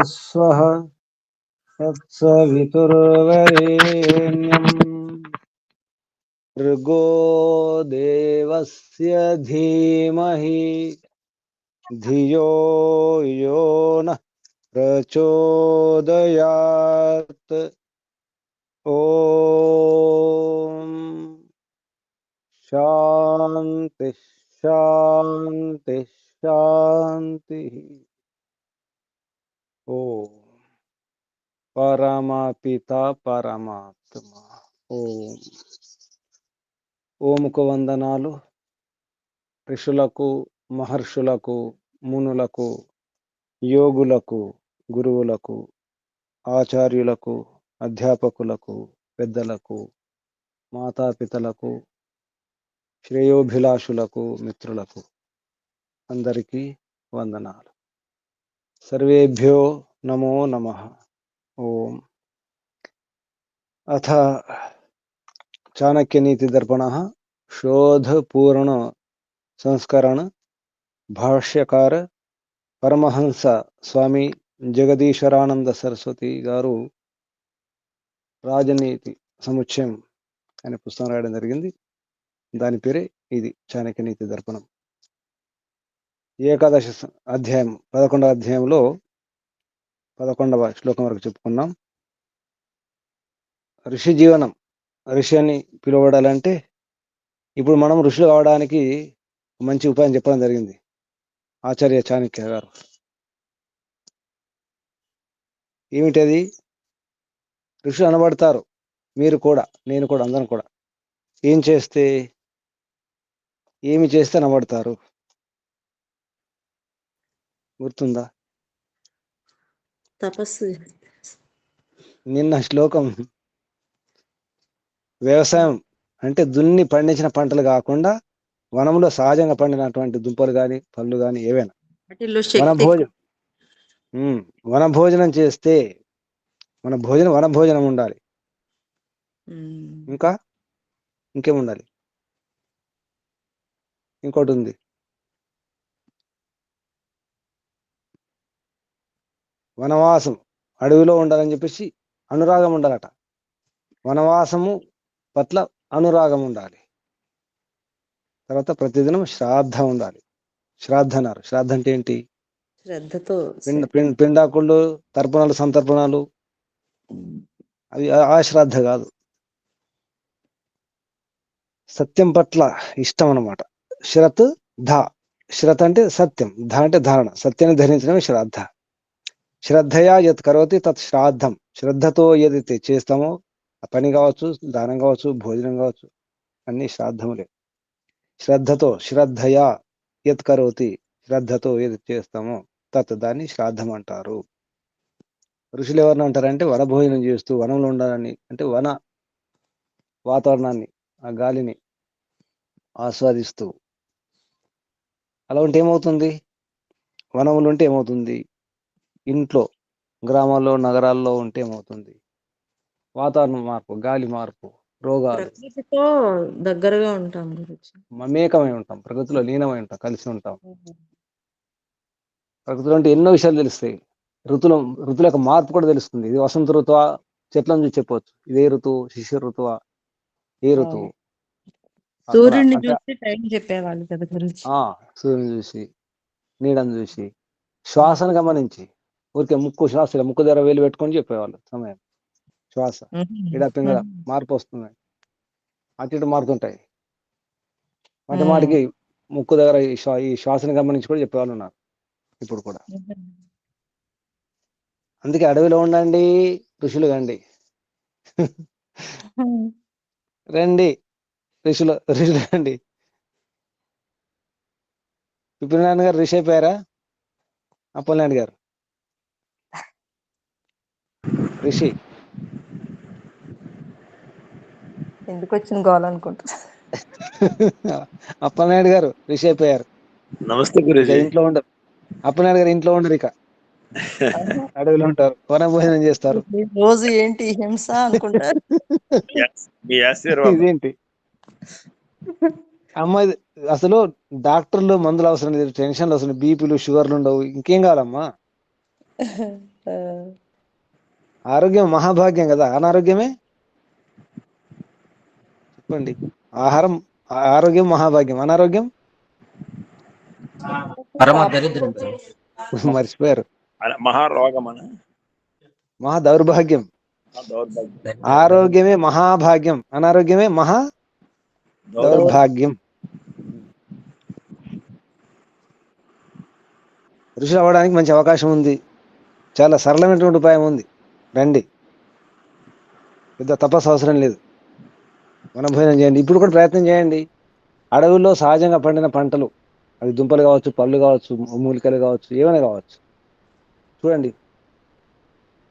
स्वः तत्सवितुर्वरेण्यम् भर्गो देवस्य धीमहि धियो यो नः प्रचोदयात्। ओम शांति शांति शांति। ओम परमपिता परमात्मा। ఓం ఓముకు వందనాలు. ఋషులకు, మహర్షులకు, మునులకు, యోగులకు, గురువులకు, ఆచార్యులకు, అధ్యాపకులకు, పెద్దలకు, మాతాపితలకు, శ్రేయోభిలాషులకు, మిత్రులకు అందరికీ వందనాలు. సర్వేభ్యో నమో నమః. ఓం అథ చాణక్య నీతి దర్పణః శోధ పూర్ణ సంస్కరణ భాష్యకార పరమహంస స్వామి జగదీశ్వరానంద సరస్వతి గారు రాజనీతి సముచ్చయం అనే పుస్తకం రాయడం జరిగింది. దాని పేరే ఇది చాణక్య నీతి దర్పణం. ఏకాదశ అధ్యాయం 11వ అధ్యాయంలో 11వ శ్లోకం వరకు చెప్పుకున్నాం. ఋషి జీవనం, ఋషి అని పిలువబడాలంటే ఇప్పుడు మనం ఋషులు కావడానికి మంచి ఉపాయం చెప్పడం జరిగింది ఆచార్య చాణక్య గారు. ఏమిటది? ఋషులు అనబడతారు మీరు కూడా, నేను కూడా, అందరం కూడా. ఏమి చేస్తే అనబడతారు? గుర్తుందా? తపస్సు. నిన్న శ్లోకం వ్యవసాయం అంటే దున్ని పండించిన పంటలు కాకుండా వనంలో సహజంగా పండినటువంటి దుంపలు కానీ పళ్ళు కానీ ఏవైనా వన భోజనం చేస్తే వన భోజనం ఉండాలి. ఇంకేముండాలి? ఇంకోటి ఉంది, వనవాసం అడవిలో ఉండాలని చెప్పేసి అనురాగం ఉండాలట. వనవాసము పట్ల అనురాగం ఉండాలి. తర్వాత ప్రతిదినం శ్రాద్ధ ఉండాలి. శ్రాద్ధ అన్నారు. శ్రాద్ధ అంటే ఏంటి? శ్రద్ధతో పిండాకుళ్ళు, తర్పణాలు, సంతర్పణాలు, అవి ఆ శ్రాద్ధ కాదు. సత్యం పట్ల ఇష్టం అన్నమాట. శ్రత్ ధ. శ్రత్ అంటే సత్యం, ధ అంటే ధారణ. సత్యాన్ని ధరించడమే శ్రాద్ధ. శ్రద్ధయా యత్ కరోతి తత్ శ్రాద్ధం. శ్రద్ధతో ఏదైతే చేస్తామో ఆ పని కావచ్చు, దానం కావచ్చు, భోజనం కావచ్చు, అన్ని శ్రాద్ధములే. శ్రద్ధయా యత్ కరోతి, శ్రద్ధతో ఏది చేస్తామో తత్ దాన్ని శ్రాద్ధం అంటారు. ఋషులు ఎవరిని అంటారంటే వనభోజనం చేస్తూ వనంలో ఉండాలని, అంటే వన వాతావరణాన్ని, ఆ గాలిని ఆస్వాదిస్తూ. అలా ఉంటే ఏమవుతుంది? వనంలో ఉంటే ఏమవుతుంది? ఇంట్లో, గ్రామాల్లో, నగరాల్లో ఉంటే ఏమవుతుంది? వాతావరణ మార్పు, గాలి మార్పు, రోగాలు. ప్రకృతితో దగ్గరగా ఉంటాం, మమేకమై ఉంటాం, ప్రకృతిలో లీనమై ఉంటాం, కలిసి ఉంటాం. ప్రకృతిలో ఉంటే ఎన్నో విషయాలు తెలుస్తాయి. ఋతుల యొక్క మార్పు కూడా తెలుస్తుంది. ఇది వసంత ఋతువా, చెట్లను చూసి చెప్పవచ్చు. ఇదే ఋతువు, శిశిర ఋతువా, ఏ ఋతువు. సూర్యుడిని చూసి టైం చెప్పేవాళ్ళు కదా గురించి. సూర్యుని చూసి, నీడను చూసి, శ్వాసను గమనించి, ఊరికే శ్వాస ముక్కు దగ్గర వేలు పెట్టుకొని చెప్పేవాళ్ళు సమయం. శ్వాస ఇడ పింగళ మార్పు వస్తుంది, అటు ఇటు మారుతుంటాయి. మాటికి ముక్కు దగ్గర ఈ శ్వాసను గమనించి కూడా చెప్పేవాళ్ళు ఉన్నారు ఇప్పుడు కూడా. అందుకే అడవిలో ఉండండి, ఋషులు కండి. రండి ఋషులు రండి. విపినారాయణ గారు ఋషి అయిపోయారా? అప్పలనాయుడు గారు ఋషి. ఎందుకు వచ్చిన గోల్ అనుకుంటా. అప్పలనాయుడు గారు ఋషి అయిపోయారు. నమస్తే గురుజీ. ఇంట్లో ఉండరు. అప్పలనాయుడు గారు ఇంట్లో ఉండరు, ఇక అడవిలో ఉంటారు, వన భోజనం చేస్తారు. రోజు ఏంటి హింస అనుకుంటారు. ఇదేంటి అమ్మాయి? అసలు డాక్టర్లు మందులు అవసరం లేదు, టెన్షన్లు అవసరం, బీపీలు, షుగర్లు ఉండవు, ఇంకేం కావాలమ్మా? ఆ, ఆరోగ్యం మహాభాగ్యం కదా, అనారోగ్యమే చెప్పండి. ఆహారం ఆరోగ్యం మహాభాగ్యం, అనారోగ్యం పరమ పాపం. దరిద్రం. మర్చిపోయారు. మహారోగమన మహా దౌర్భాగ్యం. దౌర్భాగ్యం. ఆరోగ్యమే మహాభాగ్యం, అనారోగ్యమే మహా దౌర్భాగ్యం. ఋషులు అవ్వడానికి మంచి అవకాశం ఉంది. చాలా సరళమైనటువంటి ఉపాయం ఉంది. రండి, పెద్ద తపస్సు అవసరం లేదు. వనభోజనం చేయండి. ఇప్పుడు కూడా ప్రయత్నం చేయండి. అడవుల్లో సహజంగా పండిన పంటలు, అవి దుంపలు కావచ్చు, పళ్ళు కావచ్చు, మూలికలు కావచ్చు, ఏమైనా కావచ్చు, చూడండి,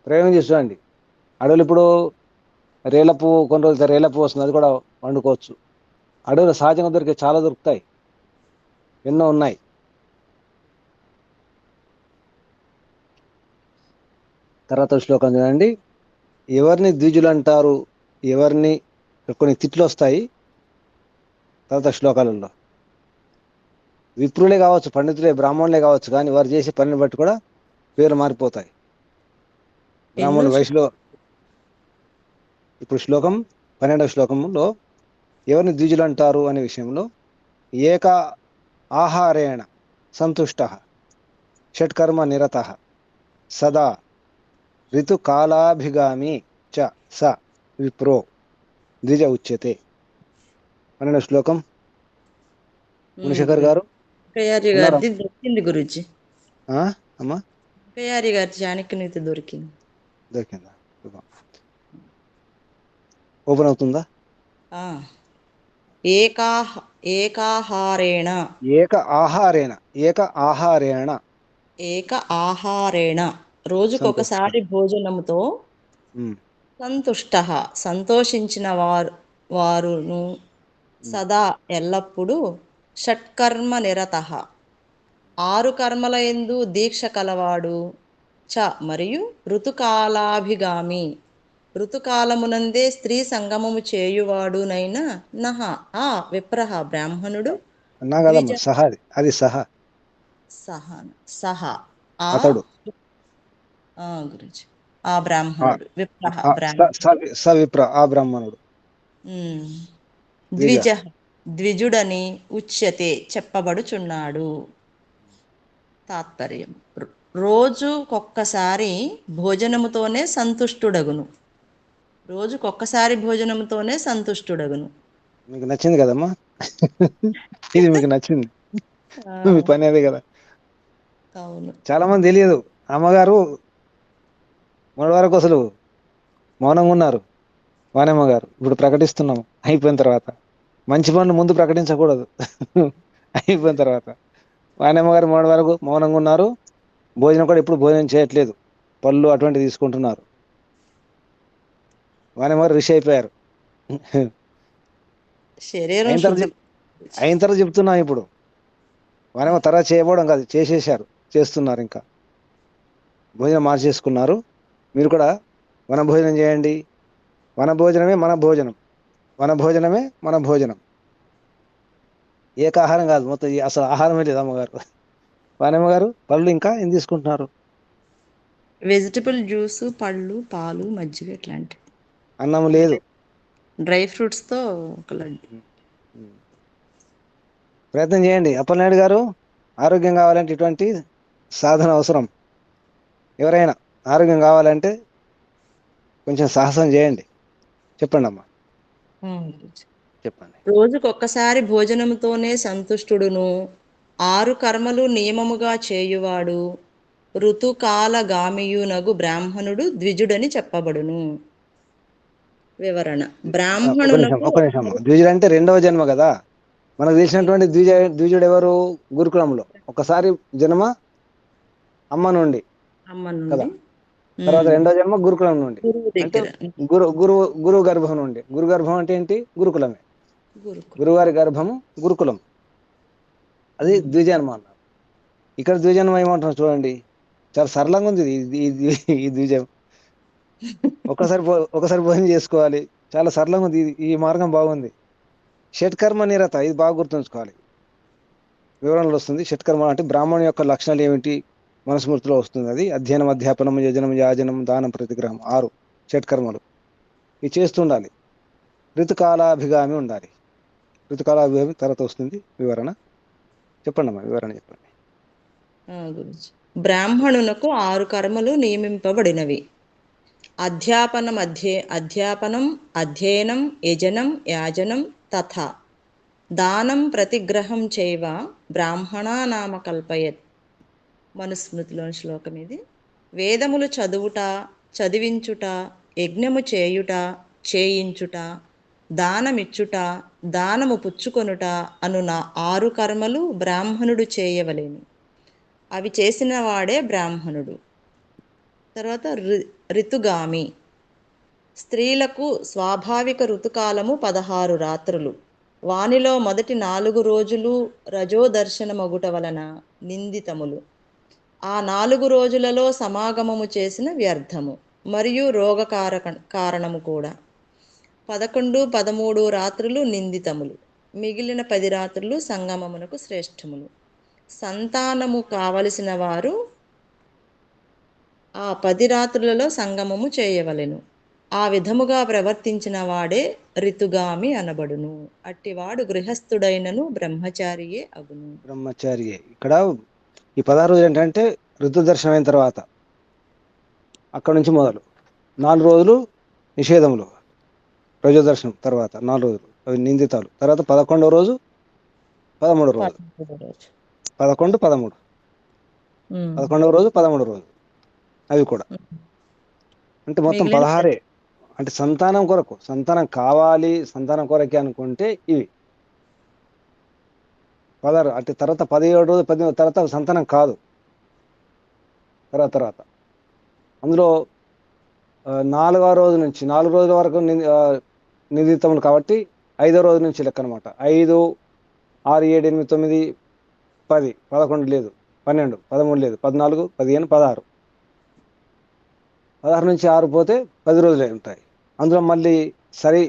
ప్రయోగం చేసి చూడండి. అడవులు ఇప్పుడు రేల పువ్వు, కొన్ని రోజులు రేల పువ్వు వస్తుంది, అది కూడా వండుకోవచ్చు. అడవులు సహజంగా దొరికే చాలా దొరుకుతాయి, ఎన్నో ఉన్నాయి. తర్వాత శ్లోకం చూడండి. ఎవరిని ద్విజులు అంటారు, ఎవరిని, కొన్ని తిట్లు వస్తాయి తర్వాత శ్లోకాలలో. విప్రులే కావచ్చు, పండితులే, బ్రాహ్మణులే కావచ్చు, కానీ వారు చేసే పనిని బట్టి కూడా పేర్లు మారిపోతాయి. బ్రాహ్మణుల ఎన్నో వయసులో. ఇప్పుడు శ్లోకం 12వ శ్లోకంలో ఎవరిని ద్విజులు అంటారు అనే విషయంలో, ఏక ఆహారేణ సంతుష్ట షట్కర్మ నిరత సదా ఋతుకాలాభిగామి చ స విప్రో ద్విజ ఉచ్యతే. 12వ శ్లోకం. మునిశేఖర్ గారు కయారి ఉన్నారా? గారిది దొరికింది గురుజీ. అమ్మా, కయారి గారి చాణక్యనీతి దొరికింది. దొరికిందా? ఓపెన్ అవుతుందా? ఆ, ఏకాహ ఏకాహారేణ ఏక ఆహారేణ, ఏక ఆహారేణ ఏక ఆహారేణ సంతుష్ట. రోజుకొకసారి భోజనముతో ఉమ్, సంతుష్ట సంతోషించిన వారును ఉమ్. సదా ఎల్లప్పుడూ షట్కర్మ నిరత 6 కర్మల యందు దీక్ష కలవాడు చ మరియు ఋతుకాలాభిగామి ఋతుకాలమునందే స్త్రీ సంగమము చేయువాడునైన నహ ఆ విప్రహ బ్రాహ్మణుడు అన్నా ద్విజ కదమ్మా, సహా అది సహా సహ సహ ఆ అతడు. గురించి ఆ బ్రాహ్మణుడు విప్రహ సవిప్ర, ఆ బ్రాహ్మణుడు. ఉమ్, ద్విజ. ద్విజుడని ఉచ్యతే చెప్పబడుచున్నాడు. తాత్పర్యం రోజుకొక్కసారి భోజనముతోనే సంతుష్టుడగును. రోజుకొక్కసారి భోజనముతోనే సంతుష్టుడగును. మీకు నచ్చింది కదమ్మా, ఇది మీకు నచ్చింది. ఆ, మీ పని అదే కదా. అవును. చాలా మంది తెలియదు. అమ్మగారు మొన్నటి వరకు అసలు మౌనంగా ఉన్నారు. వాణమ్మ గారు ఇప్పుడు ప్రకటిస్తున్నాము. అయిపోయిన తర్వాత మంచి పనులు ముందు ప్రకటించకూడదు. అయిపోయిన తర్వాత వాణమ్మ గారు మొన్నటి వరకు మౌనంగా ఉన్నారు. భోజనం కూడా ఇప్పుడు భోజనం చేయట్లేదు, పళ్ళు అటువంటివి తీసుకుంటున్నారు. వాణమ్మ గారు ఋషి అయిపోయారు. శరీరం అయిన తర్వాత శుద్ధి. అయిన తర్వాత చెప్తున్నాం ఇప్పుడు. వాణమ్మ తర్వాత చేయబోవడం కాదు, చేసేసారు, చేస్తున్నారు. ఇంకా భోజనం మార్చేసుకున్నారు. మీరు కూడా వన భోజనం చేయండి. వన భోజనమే మన భోజనం, వన భోజనమే మన భోజనం. ఏకాహారం కాదు, మొత్తం అసలు ఆహారమే లేదు. అమ్మగారు, వానమ్మ గారు పళ్ళు ఇంకా ఏం తీసుకుంటున్నారు? వెజిటబుల్ జ్యూస్, పళ్ళు, పాలు, మజ్జిగ ఇట్లాంటివి. అన్నం లేదు. డ్రై ఫ్రూట్స్తో ఒక లడ్డు. ప్రయత్నం చేయండి. అప్పలనాయుడు గారు, ఆరోగ్యం కావాలంటే ఇటువంటి సాధన అవసరం. ఎవరైనా ఆరోగ్యం కావాలంటే కొంచెం సాహసం చేయండి. చెప్పండి అమ్మా, చెప్పండి. రోజుకొక్కసారి భోజనముతోనే సంతుష్టుడును 6 కర్మలు నియమముగా చేయువాడు ఋతుకాలగామియునగు బ్రాహ్మణుడు ద్విజుడని చెప్పబడును. వివరణ ఒక నిమిషం, బ్రాహ్మణునకు ఒక నిమిషం అమ్మా. ద్విజుడు అంటే రెండవ జన్మ కదా. మనకు తెలిసినటువంటి ద్విజుడు ఎవరు? గురుకులంలో ఒకసారి జన్మ అమ్మ నుండి అమ్మ కదా, నుండి తర్వాత రెండో జన్మ గురుకులం నుండి. గురువు అంటే దగ్గర గురువు గర్భం నుండి. గురు గర్భం అంటే ఏంటి? గురుకులమే. గురుకులం. గురువారి గర్భము గురుకులం, అది ద్విజన్మ అన్నారు. ఇక్కడ ద్విజన్మ ఏమంటున్నారు చూడండి, చాలా సరళంగా ఉంది ఈ ద్విజం. ఒకసారి భోజనం చేసుకోవాలి, చాలా సరళంగా ఉంది. ఈ మార్గం బాగుంది. షట్కర్మ నిరత, ఇది బాగా గుర్తుంచుకోవాలి. వివరణలు వస్తుంది. షట్కర్మ అంటే బ్రాహ్మణు యొక్క లక్షణాలు ఏమిటి, మనుస్మృతిలో వస్తుంది. అది అధ్యయనం, అధ్యాపనం, యజనం, యాజనం, దానం, ప్రతిగ్రహం 6 షట్కర్మలు ఇవి చేస్తుండాలి. ఋతుకాలాభిగామి ఉండాలి. ఋతుకాలాభిగామి తర్వాత వస్తుంది వివరణ. చెప్పండి అమ్మా, వివరణ చెప్పండి. గురుజీ, బ్రాహ్మణునకు 6 కర్మలు నియమింపబడినవి. అధ్యాపనం, అధ్యయనం, యజనం, యాజనం తథా దానం ప్రతిగ్రహం చైవ బ్రాహ్మణా నామ కల్పయత్. మనుస్మృతిలోని శ్లోకం ఇది. వేదములు చదువుట, చదివించుట, యజ్ఞము చేయుట, చేయించుట, దానమిచ్చుట, దానము పుచ్చుకొనుట అను 6 కర్మలు బ్రాహ్మణుడు చేయవలెను. అవి చేసిన వాడే బ్రాహ్మణుడు. తర్వాత ఋతుగామి. స్త్రీలకు స్వాభావిక ఋతుకాలము 16 రాత్రులు. వానిలో మొదటి 4 రోజులు రజోదర్శనమగుట వలన నిందితములు. ఆ 4 రోజులలో సమాగమము చేసిన వ్యర్థము మరియు కారణము కూడా. 11, 13 రాత్రులు నిందితములు. మిగిలిన 10 రాత్రులు సంగమమునకు శ్రేష్టములు. సంతానము కావలసిన వారు ఆ 10 రాత్రులలో సంగమము చేయవలెను. ఆ విధముగా ప్రవర్తించిన వాడే ఋతుగామి అనబడును. అట్టివాడు గృహస్థుడైనను బ్రహ్మచారియే అగును. బ్రహ్మచారియే. ఇక్కడ ఈ 16 రోజులు ఏంటంటే ఋతు దర్శనం అయిన తర్వాత అక్కడ నుంచి మొదలు 4 రోజులు నిషేధములు, రజోదర్శనం తర్వాత 4 రోజులు అవి నిందితాలు. తర్వాత 11వ రోజు 13వ రోజు 11, 13 11వ రోజు 13వ రోజు అవి కూడా అంటే మొత్తం 16. అంటే సంతానం కొరకు, సంతానం కావాలి, సంతానం కొరకే అనుకుంటే ఇవి 16. అంటే తర్వాత 17 రోజు 18 తర్వాత సంతానం కాదు. తర్వాత అందులో 4వ రోజు నుంచి 4 రోజుల వరకు నిందితములు కాబట్టి 5వ రోజు నుంచి లెక్క అనమాట. 5, 6, 7, 8, 9, 10, 11 లేదు, 12, 13 లేదు, 14, 15, 16. 16 నుంచి 6 పోతే 10 రోజులే ఉంటాయి. అందులో మళ్ళీ సరి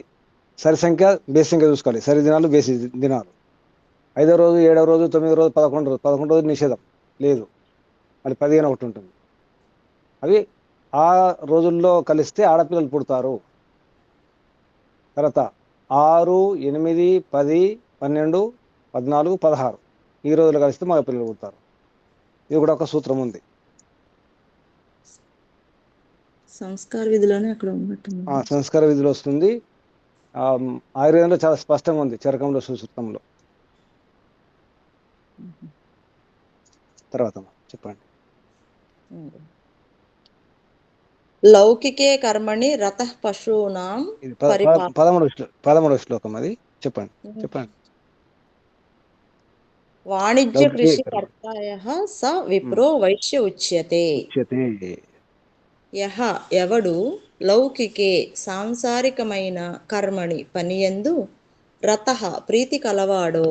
సంఖ్య, బేసి సంఖ్య చూసుకోవాలి. సరి దినాలు, బేసి దినాలు. 5వ రోజు, 7వ రోజు, 9వ రోజు, 11 రోజు నిషేధం లేదు. మళ్ళీ 15 ఒకటి ఉంటుంది. అవి ఆ రోజుల్లో కలిస్తే ఆడపిల్లలు పుడతారు. తర్వాత 6, 8, 10, 12, 14, 16 ఈ రోజులు కలిస్తే మగ పిల్లలు పుడతారు. ఇది కూడా ఒక సూత్రం ఉంది. సంస్కార విధిలోనే అక్కడ ఉన్నట్టుంది. సంస్కార విధిలో వస్తుంది. ఆయుర్వేదంలో చాలా స్పష్టంగా ఉంది, చరకంలో, సుసూత్రంలో. తర్వాత చెప్పండి. లౌకికే కర్మణి రతః పశూనాం 13వ శ్లోకం అది. చెప్పండి. వాణిజ్య కృషి కర్తాయః స విప్రో వైశ్య ఉచ్యతే. యహ ఎవడు లౌకికే సాంసారికమైన కర్మణి పనియందు రతః ప్రీతి కలవాడో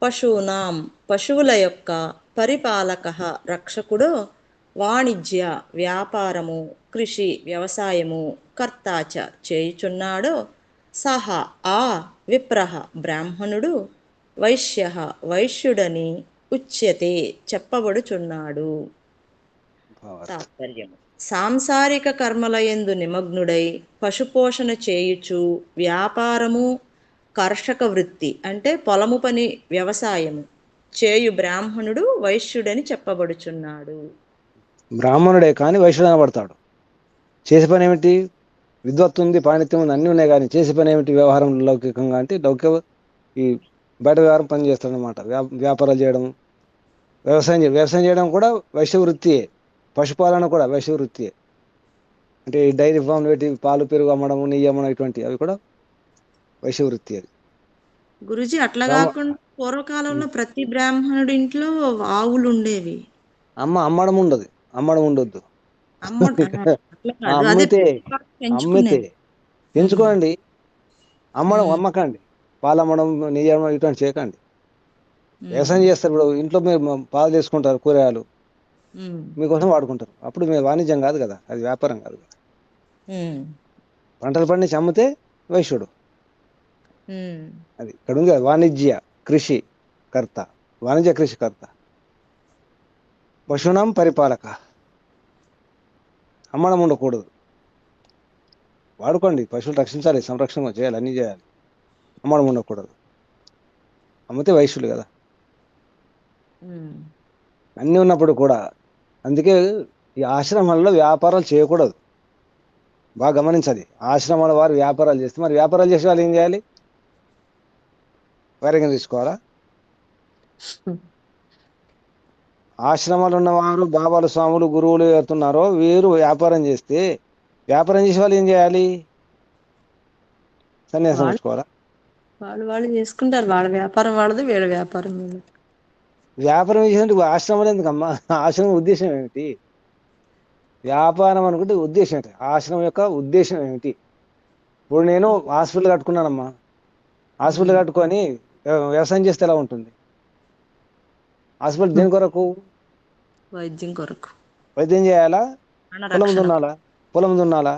పశూనాం పశువుల యొక్క పరిపాలకః రక్షకుడో వాణిజ్య వ్యాపారము కృషి వ్యవసాయము కర్తాచ చేయుచున్నాడో సహ ఆ విప్రః బ్రాహ్మణుడు వైశ్యః వైశ్యుడని ఉచ్యతే చెప్పబడుచున్నాడు. తాత్పర్యము: సాంసారిక కర్మలయందు నిమగ్నుడై పశుపోషణ చేయుచు వ్యాపారము కర్షక వృత్తి అంటే పొలము పని వ్యవసాయము చేయు బ్రాహ్మణుడు వైశ్యుడని చెప్పబడుచున్నాడు. బ్రాహ్మణుడే కానీ వైశ్యుడు అనబడతాడు. చేసే పని ఏమిటి? విద్వత్తు ఉంది, పాండిత్యం ఉంది, అన్నీ ఉన్నాయి. కానీ చేసే పని ఏమిటి? వ్యవహారం లౌకికంగా అంటే లౌకిక ఈ బయట వ్యవహారం పని చేస్తాడు అనమాట. వ్యాపారాలు చేయడం, వ్యవసాయం చేయడం కూడా వైశ్య వృత్తియే. పశుపాలన కూడా వైశ్య వృత్తియే. అంటే ఈ డైరీ ఫామ్ పెట్టి పాలు, పెరుగు అమ్మడం, నెయ్యి అమ్మడం ఇటువంటి అవి కూడా వైశ్య వృత్తి. అది గురుజీ అట్లా కాకుండా పూర్వకాలంలో ప్రతి బ్రాహ్మణుడి ఇంట్లో ఆవులు ఉండేవి. అమ్మడం ఉండొద్దు. అమ్మితే పెంచుకోండి, అమ్మకండి. పాలు అమ్మడం, నెయ్యి అమ్మడం ఇటువంటి చేయకండి. వ్యవసాయం చేస్తారు. ఇప్పుడు ఇంట్లో మీరు పాలు తీసుకుంటారు, కూరగాయలు మీకోసం వాడుకుంటారు. అప్పుడు మీరు వాణిజ్యం కాదు కదా, అది వ్యాపారం కాదు కదా. పంటలు పండించి అమ్మితే వైశ్యుడు. అది ఇక్కడ ఉంది కదా, వాణిజ్య కృషి కర్త. పశునాం పరిపాలక. అమ్మడం ఉండకూడదు. వాడుకోండి, పశువులు రక్షించాలి, సంరక్షణ చేయాలి, అన్నీ చేయాలి. అమ్మడం ఉండకూడదు. అమ్మితే వైశ్యులు కదా. అన్నీ ఉన్నప్పుడు కూడా. అందుకే ఈ ఆశ్రమాల్లో వ్యాపారాలు చేయకూడదు. బాగా గమనించాలి. ఆశ్రమాల వారు వ్యాపారాలు చేస్తే మరి వ్యాపారాలు చేసే వాళ్ళు ఏం చేయాలి? వైరాగ్యం తీసుకోవాలా? ఆశ్రమాలు ఉన్నవారు బాబాలు, స్వాములు, గురువులు ఎవరుతున్నారో వీరు వ్యాపారం చేస్తే వ్యాపారం చేసే వాళ్ళు ఏం చేయాలి? సన్యాసం వాళ్ళు పుచ్చుకోవాలా? వాళ్ళు చేసుకుంటారు. వాళ్ళ వ్యాపారం వాళ్ళది, వీళ్ళ వ్యాపారం వీళ్ళది. వ్యాపారం చేసినట్టు ఆశ్రమాలు ఎందుకమ్మా? ఆశ్రమం ఉద్దేశం ఏమిటి? వ్యాపారం అనుకుంటే ఉద్దేశం ఏంటి? ఆశ్రమం యొక్క ఉద్దేశం ఏమిటి? ఇప్పుడు నేను హాస్పిటల్ కట్టుకున్నానమ్మా. హాస్పిటల్ కట్టుకొని వ్యవసాయం చేస్తే ఎలా ఉంటుంది? హాస్పిటల్ దేని కొరకు? వైద్యం కొరకు. వైద్యం చేయాలా? పొలం రక్షణ. దున్నాలా? పొలం దున్నాలా?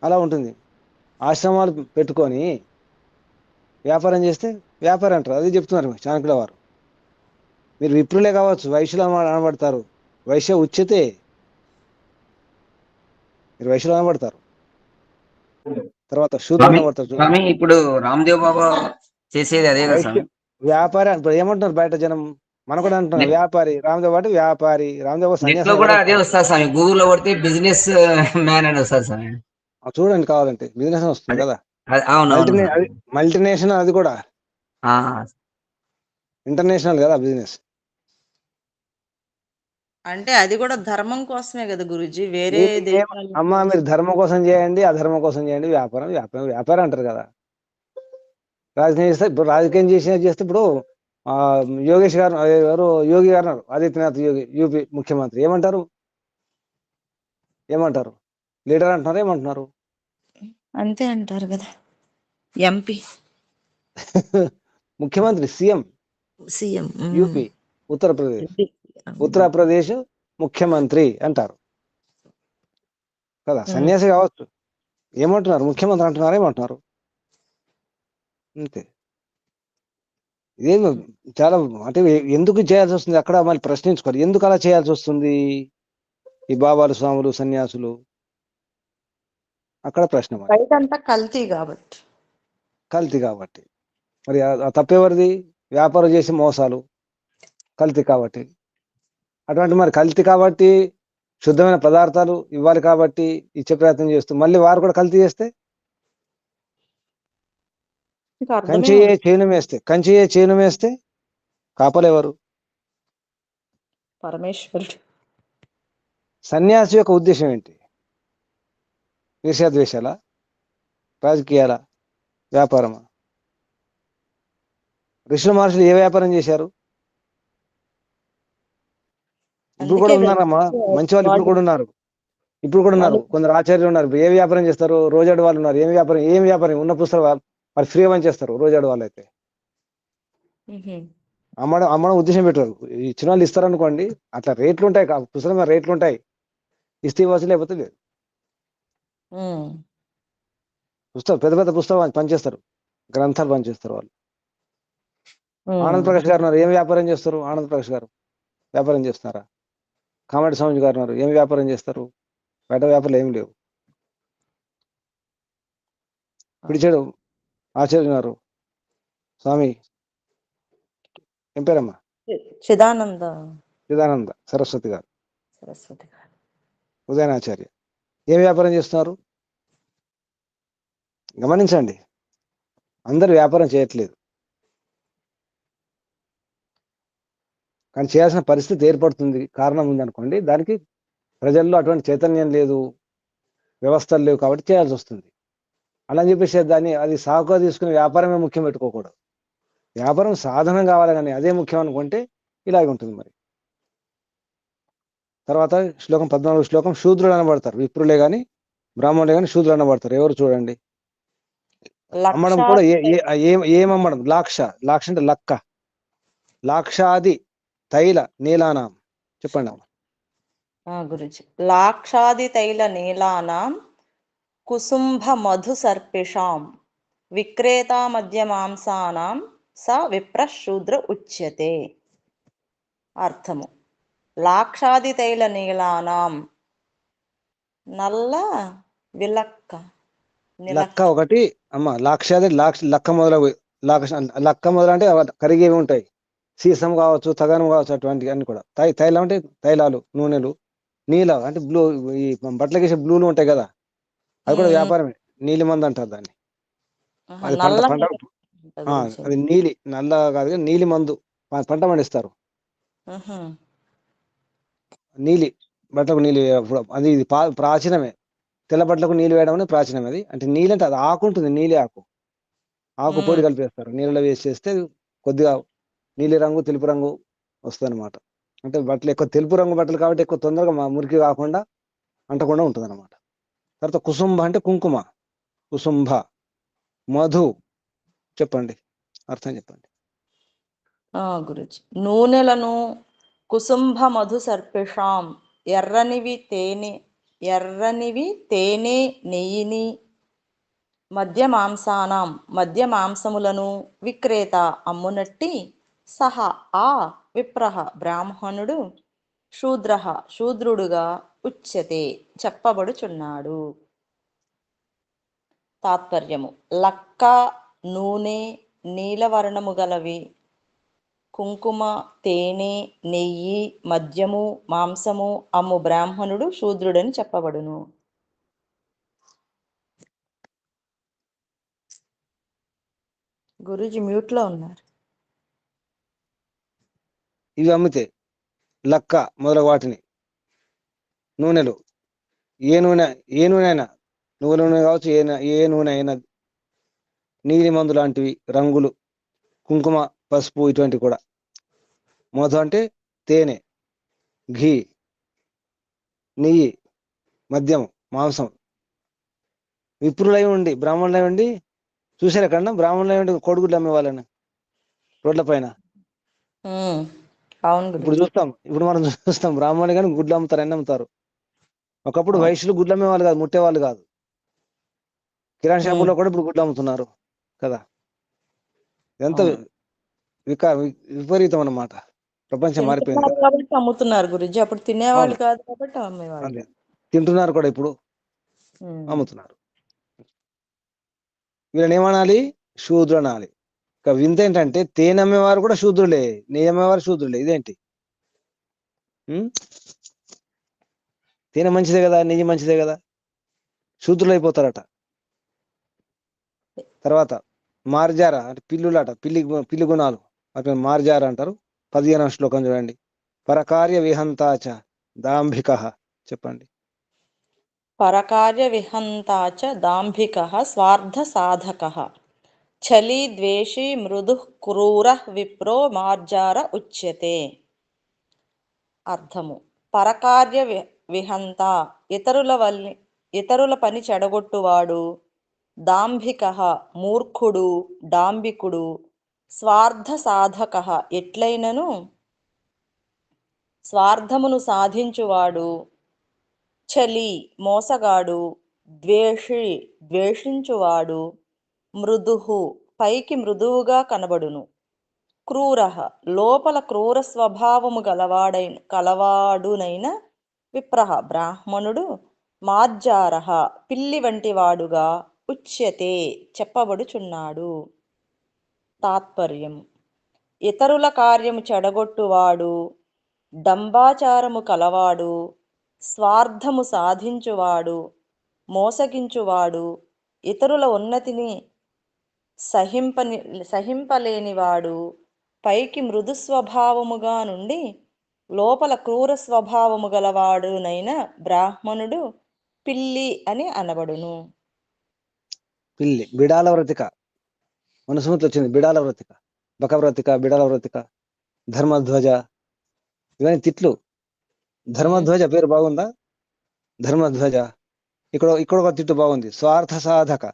అలా ఉంటుంది. ఆశ్రమాలు పెట్టుకొని వ్యాపారం చేస్తే వ్యాపారం అంటారు. అది చెప్తున్నారు చాణక్యుల వారు. మీరు విప్రులే కావచ్చు, వైశ్యులు అనబడతారు. వైశ్య ఉచ్యతే. మీరు వైశ్యులు అనబడతారు. తర్వాత శూద్రులు అనబడతారు. స్వామి ఇప్పుడు రామ్దేవ్ బాబా చేసేది అదే కదా స్వామి? వ్యాపారి ఇప్పుడు ఏమంటున్నారు బయట జనం? మన కూడా అంటున్నారు వ్యాపారి. రామ్దేవ్ పాటు వ్యాపారి. రామ్దేవ్ నెట్ లో సన్యాసం కూడా అదే వస్తుంది స్వామి. గూగుల్లో కొడితే బిజినెస్ మ్యాన్ అని వస్తుంది స్వామి. చూడండి కావాలంటే. బిజినెస్ వస్తుంది కదా. అవునవును. మల్టీనేషనల్, అది కూడా ఆ, ఇంటర్నేషనల్ కదా బిజినెస్. అంటే అది కూడా ధర్మం కోసమే కదా గురూజీ, వేరే దేశాల్లో అమ్మా మీరు ధర్మం కోసం చేయండి, అధర్మం కోసం చేయండి, వ్యాపారం వ్యాపారం వ్యాపారం అంటారు కదా. రాజకీయం చేస్తే ఇప్పుడు రాజకీయం చేస్తే ఇప్పుడు యోగేష్ గారు, ఎవరు యోగి గారు అన్నారు, ఆదిత్యనాథ్ యోగి, యూపీ ముఖ్యమంత్రి. ఏమంటారు? లీడర్ అంటున్నారు, ఏమంటున్నారు? అంతే అంటారు కదా. ఎంపీ, ముఖ్యమంత్రి, సీఎం, సీఎం, యూపీ, ఉత్తరప్రదేశ్ ముఖ్యమంత్రి అంటారు కదా. సన్యాసి కావచ్చు. ఏమంటున్నారు? ముఖ్యమంత్రి అంటున్నారు, ఏమంటున్నారు? అంతే. ఇదేం చాలా అంటే ఎందుకు చేయాల్సి వస్తుంది అక్కడ మళ్ళీ ప్రశ్నించుకోవాలి. ఎందుకు అలా చేయాల్సి వస్తుంది ఈ బాబాలు, స్వాములు, సన్యాసులు? అక్కడ ప్రశ్న. బయటంతా కల్తీ కాబట్టి. మరి ఆ తప్పెవరిది? వ్యాపారం చేసి మోసాలు, కల్తీ కాబట్టి. అటువంటి మరి కల్తీ కాబట్టి శుద్ధమైన పదార్థాలు ఇవ్వాలి కాబట్టి ఇచ్చే ప్రయత్నం చేస్తూ మళ్ళీ వారు కూడా కల్తీ చేస్తే, కంచెయే చేను వేస్తే కాపలేవారు? పరమేశ్వరుడు. సన్యాసి యొక్క ఉద్దేశం ఏంటి? ఈర్ష్యాద్వేషాలా? రాజకీయాలా? వ్యాపారమా? ఋషుల మహర్షులు ఏ వ్యాపారం చేశారు? ఇప్పుడు కూడా ఉన్నారమ్మా మంచి వాళ్ళు. ఇప్పుడు కూడా ఉన్నారు. కొందరు ఆచార్యులు ఉన్నారు. ఏ వ్యాపారం చేస్తారు? రోజాడు వాళ్ళు ఉన్నారు. ఏం వ్యాపారం? ఉన్న పుస్తకాలు వాళ్ళు ఫ్రీ అని చేస్తారు. రోజాడు వాళ్ళు అయితే అమ్మడం ఉద్దేశం పెట్టారు. ఇచ్చిన వాళ్ళు ఇస్తారనుకోండి, అట్లా రేట్లు ఉంటాయి. పుస్తకం రేట్లు ఉంటాయి. ఇస్తే ఇవ్వచ్చు, లేకపోతే లేదు. పుస్తకం పెద్ద పెద్ద పుస్తకాలు పనిచేస్తారు, గ్రంథాలు పనిచేస్తారు వాళ్ళు. ఆనంద్ ప్రకాష్ గారు ఉన్నారు. ఏం వ్యాపారం చేస్తారు? ఆనంద్ ప్రకాష్ గారు వ్యాపారం చేస్తున్నారా? కామెడీ స్వామి గారు ఉన్నారు. ఏం వ్యాపారం చేస్తారు? బయట వ్యాపారాలు ఏమి లేవు. పిడిచాడు ఆచార్య ఉన్నారు. స్వామి ఏం పేరమ్మా? చిదానంద సరస్వతి గారు, ఉదయనాచార్య. ఏం వ్యాపారం చేస్తున్నారు? గమనించండి, అందరు వ్యాపారం చేయట్లేదు, కానీ చేయాల్సిన పరిస్థితి ఏర్పడుతుంది. కారణం ఉందనుకోండి, దానికి ప్రజల్లో అటువంటి చైతన్యం లేదు, వ్యవస్థలు లేవు కాబట్టి చేయాల్సి వస్తుంది. అలా అని చెప్పేసి అది సాకుగా తీసుకుని వ్యాపారమే ముఖ్యం పెట్టుకోకూడదు. వ్యాపారం సాధనం కావాలి, కానీ అదే ముఖ్యం అనుకుంటే ఇలాగే ఉంటుంది. మరి తర్వాత శ్లోకం 14 శ్లోకం, శూద్రులు అనబడతారు. విప్రులే కానీ బ్రాహ్మణులే కానీ శూద్రులు అనబడతారు. ఎవరు చూడండి. అమ్మడం కూడా ఏమమ్మడం? లాక్ష అంటే లక్క. లాక్షాది తైల నీలానాం. చెప్పండి అమ్మ. గురుజీ, లాక్షాది తైల నీలానాం కుసుంభ మధు సర్పిషాం విక్రేతా మధ్య మాంసానాం స విప్ర శూద్ర ఉచ్యతే. అర్థము లాక్షాది తైల నీలానాం నల్ల విలక్క లక్క నిలక్క ఒకటి అమ్మ, లాక్షాది లక్క మొదలగు లక్క మొదలు అంటే కరిగేవి ఉంటాయి. సీసం కావచ్చు, తగనం కావచ్చు, అటువంటి అన్ని కూడా. తైలం అంటే తైలాలు, నూనెలు. నీల అంటే బ్లూ, ఈ బట్టలకి వేసే బ్లూలు ఉంటాయి కదా, అది కూడా వ్యాపారమే. నీలి మంది అంటారు దాన్ని. అది పంట నల్ల పంట గురించి. అది నీలి, నల్ల కాదు కానీ నీలి మందు పంట పండిస్తారు. నీలి బట్టలకు నీళ్ళు అది ఇది ప్రాచీనమే. తెల్ల బట్టలకు నీళ్ళు వేయడం అనేది ప్రాచీనం. అది అంటే నీళ్ళు అంటే అది ఆకు ఉంటుంది, నీలి ఆకు. ఆకు పొడి కలిపేస్తారు, నీళ్ళలో వేసి చేస్తే కొద్దిగా నీలి రంగు, తెలుపు రంగు వస్తుంది అనమాట. అంటే బట్టలు ఎక్కువ తెలుపు రంగు బట్టలు కాబట్టి ఎక్కువ తొందరగా మురికి కాకుండా, అంటకుండా ఉంటుంది అనమాట. తర్వాత కుసుంభ అంటే కుంకుమ, కుసుంభ. మధు చెప్పండి, అర్థం చెప్పండి. గురుజీ, నూనెలను కుసుంభ మధు సర్పిషాం, ఎర్రనివి తేనె నెయ్యిని, మధ్య మాంసానాం మధ్య మాంసములను విక్రేత అమ్మునట్టి, సహ ఆ విప్రహ బ్రాహ్మణుడు, శూద్రుడుగా ఉచ్యతే చెప్పబడుచున్నాడు. తాత్పర్యము లక్క, నూనె, నీలవర్ణము గలవి, కుంకుమ, తేనె, నెయ్యి, మద్యము, మాంసము అమ్ము బ్రాహ్మణుడు శూద్రుడని చెప్పబడును. గురూజీ మ్యూట్లో ఉన్నారు. ఇవి అమ్మితే లక్క మొదలగు వాటిని, నూనెలు, ఏ నూనె అయినా, నువ్వుల నూనె కావచ్చు, ఏ నూనె అయినా, నీలి మందు లాంటివి, రంగులు, కుంకుమ, పసుపు, ఇటువంటివి కూడా. మధు అంటే తేనె, ఘీ, నెయ్యి, మద్యం, మాంసం. విప్రులై ఉండి, బ్రాహ్మణులై ఉండి, చూసారా కన్నా బ్రాహ్మణులై ఉండి కోడిగుడ్లు అమ్మే వాళ్ళని రోడ్ల పైన. అవును ఇప్పుడు గురూజీ. మనం చూస్తాం బ్రాహ్మణులు కానీ గుడ్లు అమ్ముతారు, ఎన్ని అమ్ముతారు. ఒకప్పుడు వైశ్యులు గుడ్లు అమ్మేవాళ్ళు కాదు, ముట్టేవాళ్ళు కాదు. కిరాణా షాపులో కూడా ఇప్పుడు గుడ్లు అమ్ముతున్నారు కదా. ఎంత విపరీతం అన్నమాట. ప్రపంచం మారిపోయింది కదా. కాబట్టి అమ్ముతున్నారు గురూజీ, అప్పుడు తినేవాళ్ళు అవును, కాదు కాబట్టి అమ్మేవాళ్ళు. అదే తింటున్నారు కూడా, ఇప్పుడు అమ్ముతున్నారు. వీళ్ళని ఏమనాలి? శూద్రులు అనాలి. ఇక వింత ఏంటంటే తేనె అమ్మేవారు కూడా శూద్రులే, నెయ్యి అమ్మేవారు శూద్రులే. ఇదేంటి? తేనె మంచిదే కదా, నెయ్యి మంచిదే కదా, శూద్రులు అయిపోతారట. తర్వాత మార్జార అంటే పిల్లులాట, పిల్లి గుణాలు, అక్కడ మార్జార అంటారు. 15వ శ్లోకం చూడండి. పరకార్య విహంతాచ దాంభిక చెప్పండి. పరకార్య విహంతాచ దాంభిక స్వార్థ సాధక, ఛలీ ద్వేషీ మృదు క్రూర విప్రో మార్జార ఉచ్యతే. అర్థము పరకార్య విహంత ఇతరుల పని చెడగొట్టువాడు, దాంభిక మూర్ఖుడు, డాంబికుడు, స్వార్థ సాధక ఎట్లైనను స్వార్థమును సాధించువాడు, చలి మోసగాడు, ద్వేషించువాడు, మృదుహు పైకి మృదువుగా కనబడును, క్రూర లోపల క్రూర స్వభావము కలవాడునైన విప్రహ బ్రాహ్మణుడు, మార్జారహ పిల్లి వంటి వాడుగా ఉచ్యతే చెప్పబడుచున్నాడు. తాత్పర్యం ఇతరుల కార్యము చెడగొట్టువాడు, డంబాచారము కలవాడు, స్వార్థము సాధించువాడు, మోసగించువాడు, ఇతరుల ఉన్నతిని సహింపలేనివాడు, పైకి మృదు స్వభావముగా నుండి లోపల క్రూర స్వభావము గలవాడునైన బ్రాహ్మణుడు పిల్లి అని అనబడును. పిల్లి, బిడాల వ్రతిక, మనసుమతి వచ్చింది. బిడాల వ్రతిక, బకవ్రతిక, బిడాల వ్రతిక, ధర్మధ్వజ, ఇవన్నీ తిట్లు. ధర్మధ్వజ పేరు బాగుందా? ధర్మధ్వజ. ఇక్కడ ఒక తిట్టు బాగుంది, స్వార్థ సాధక.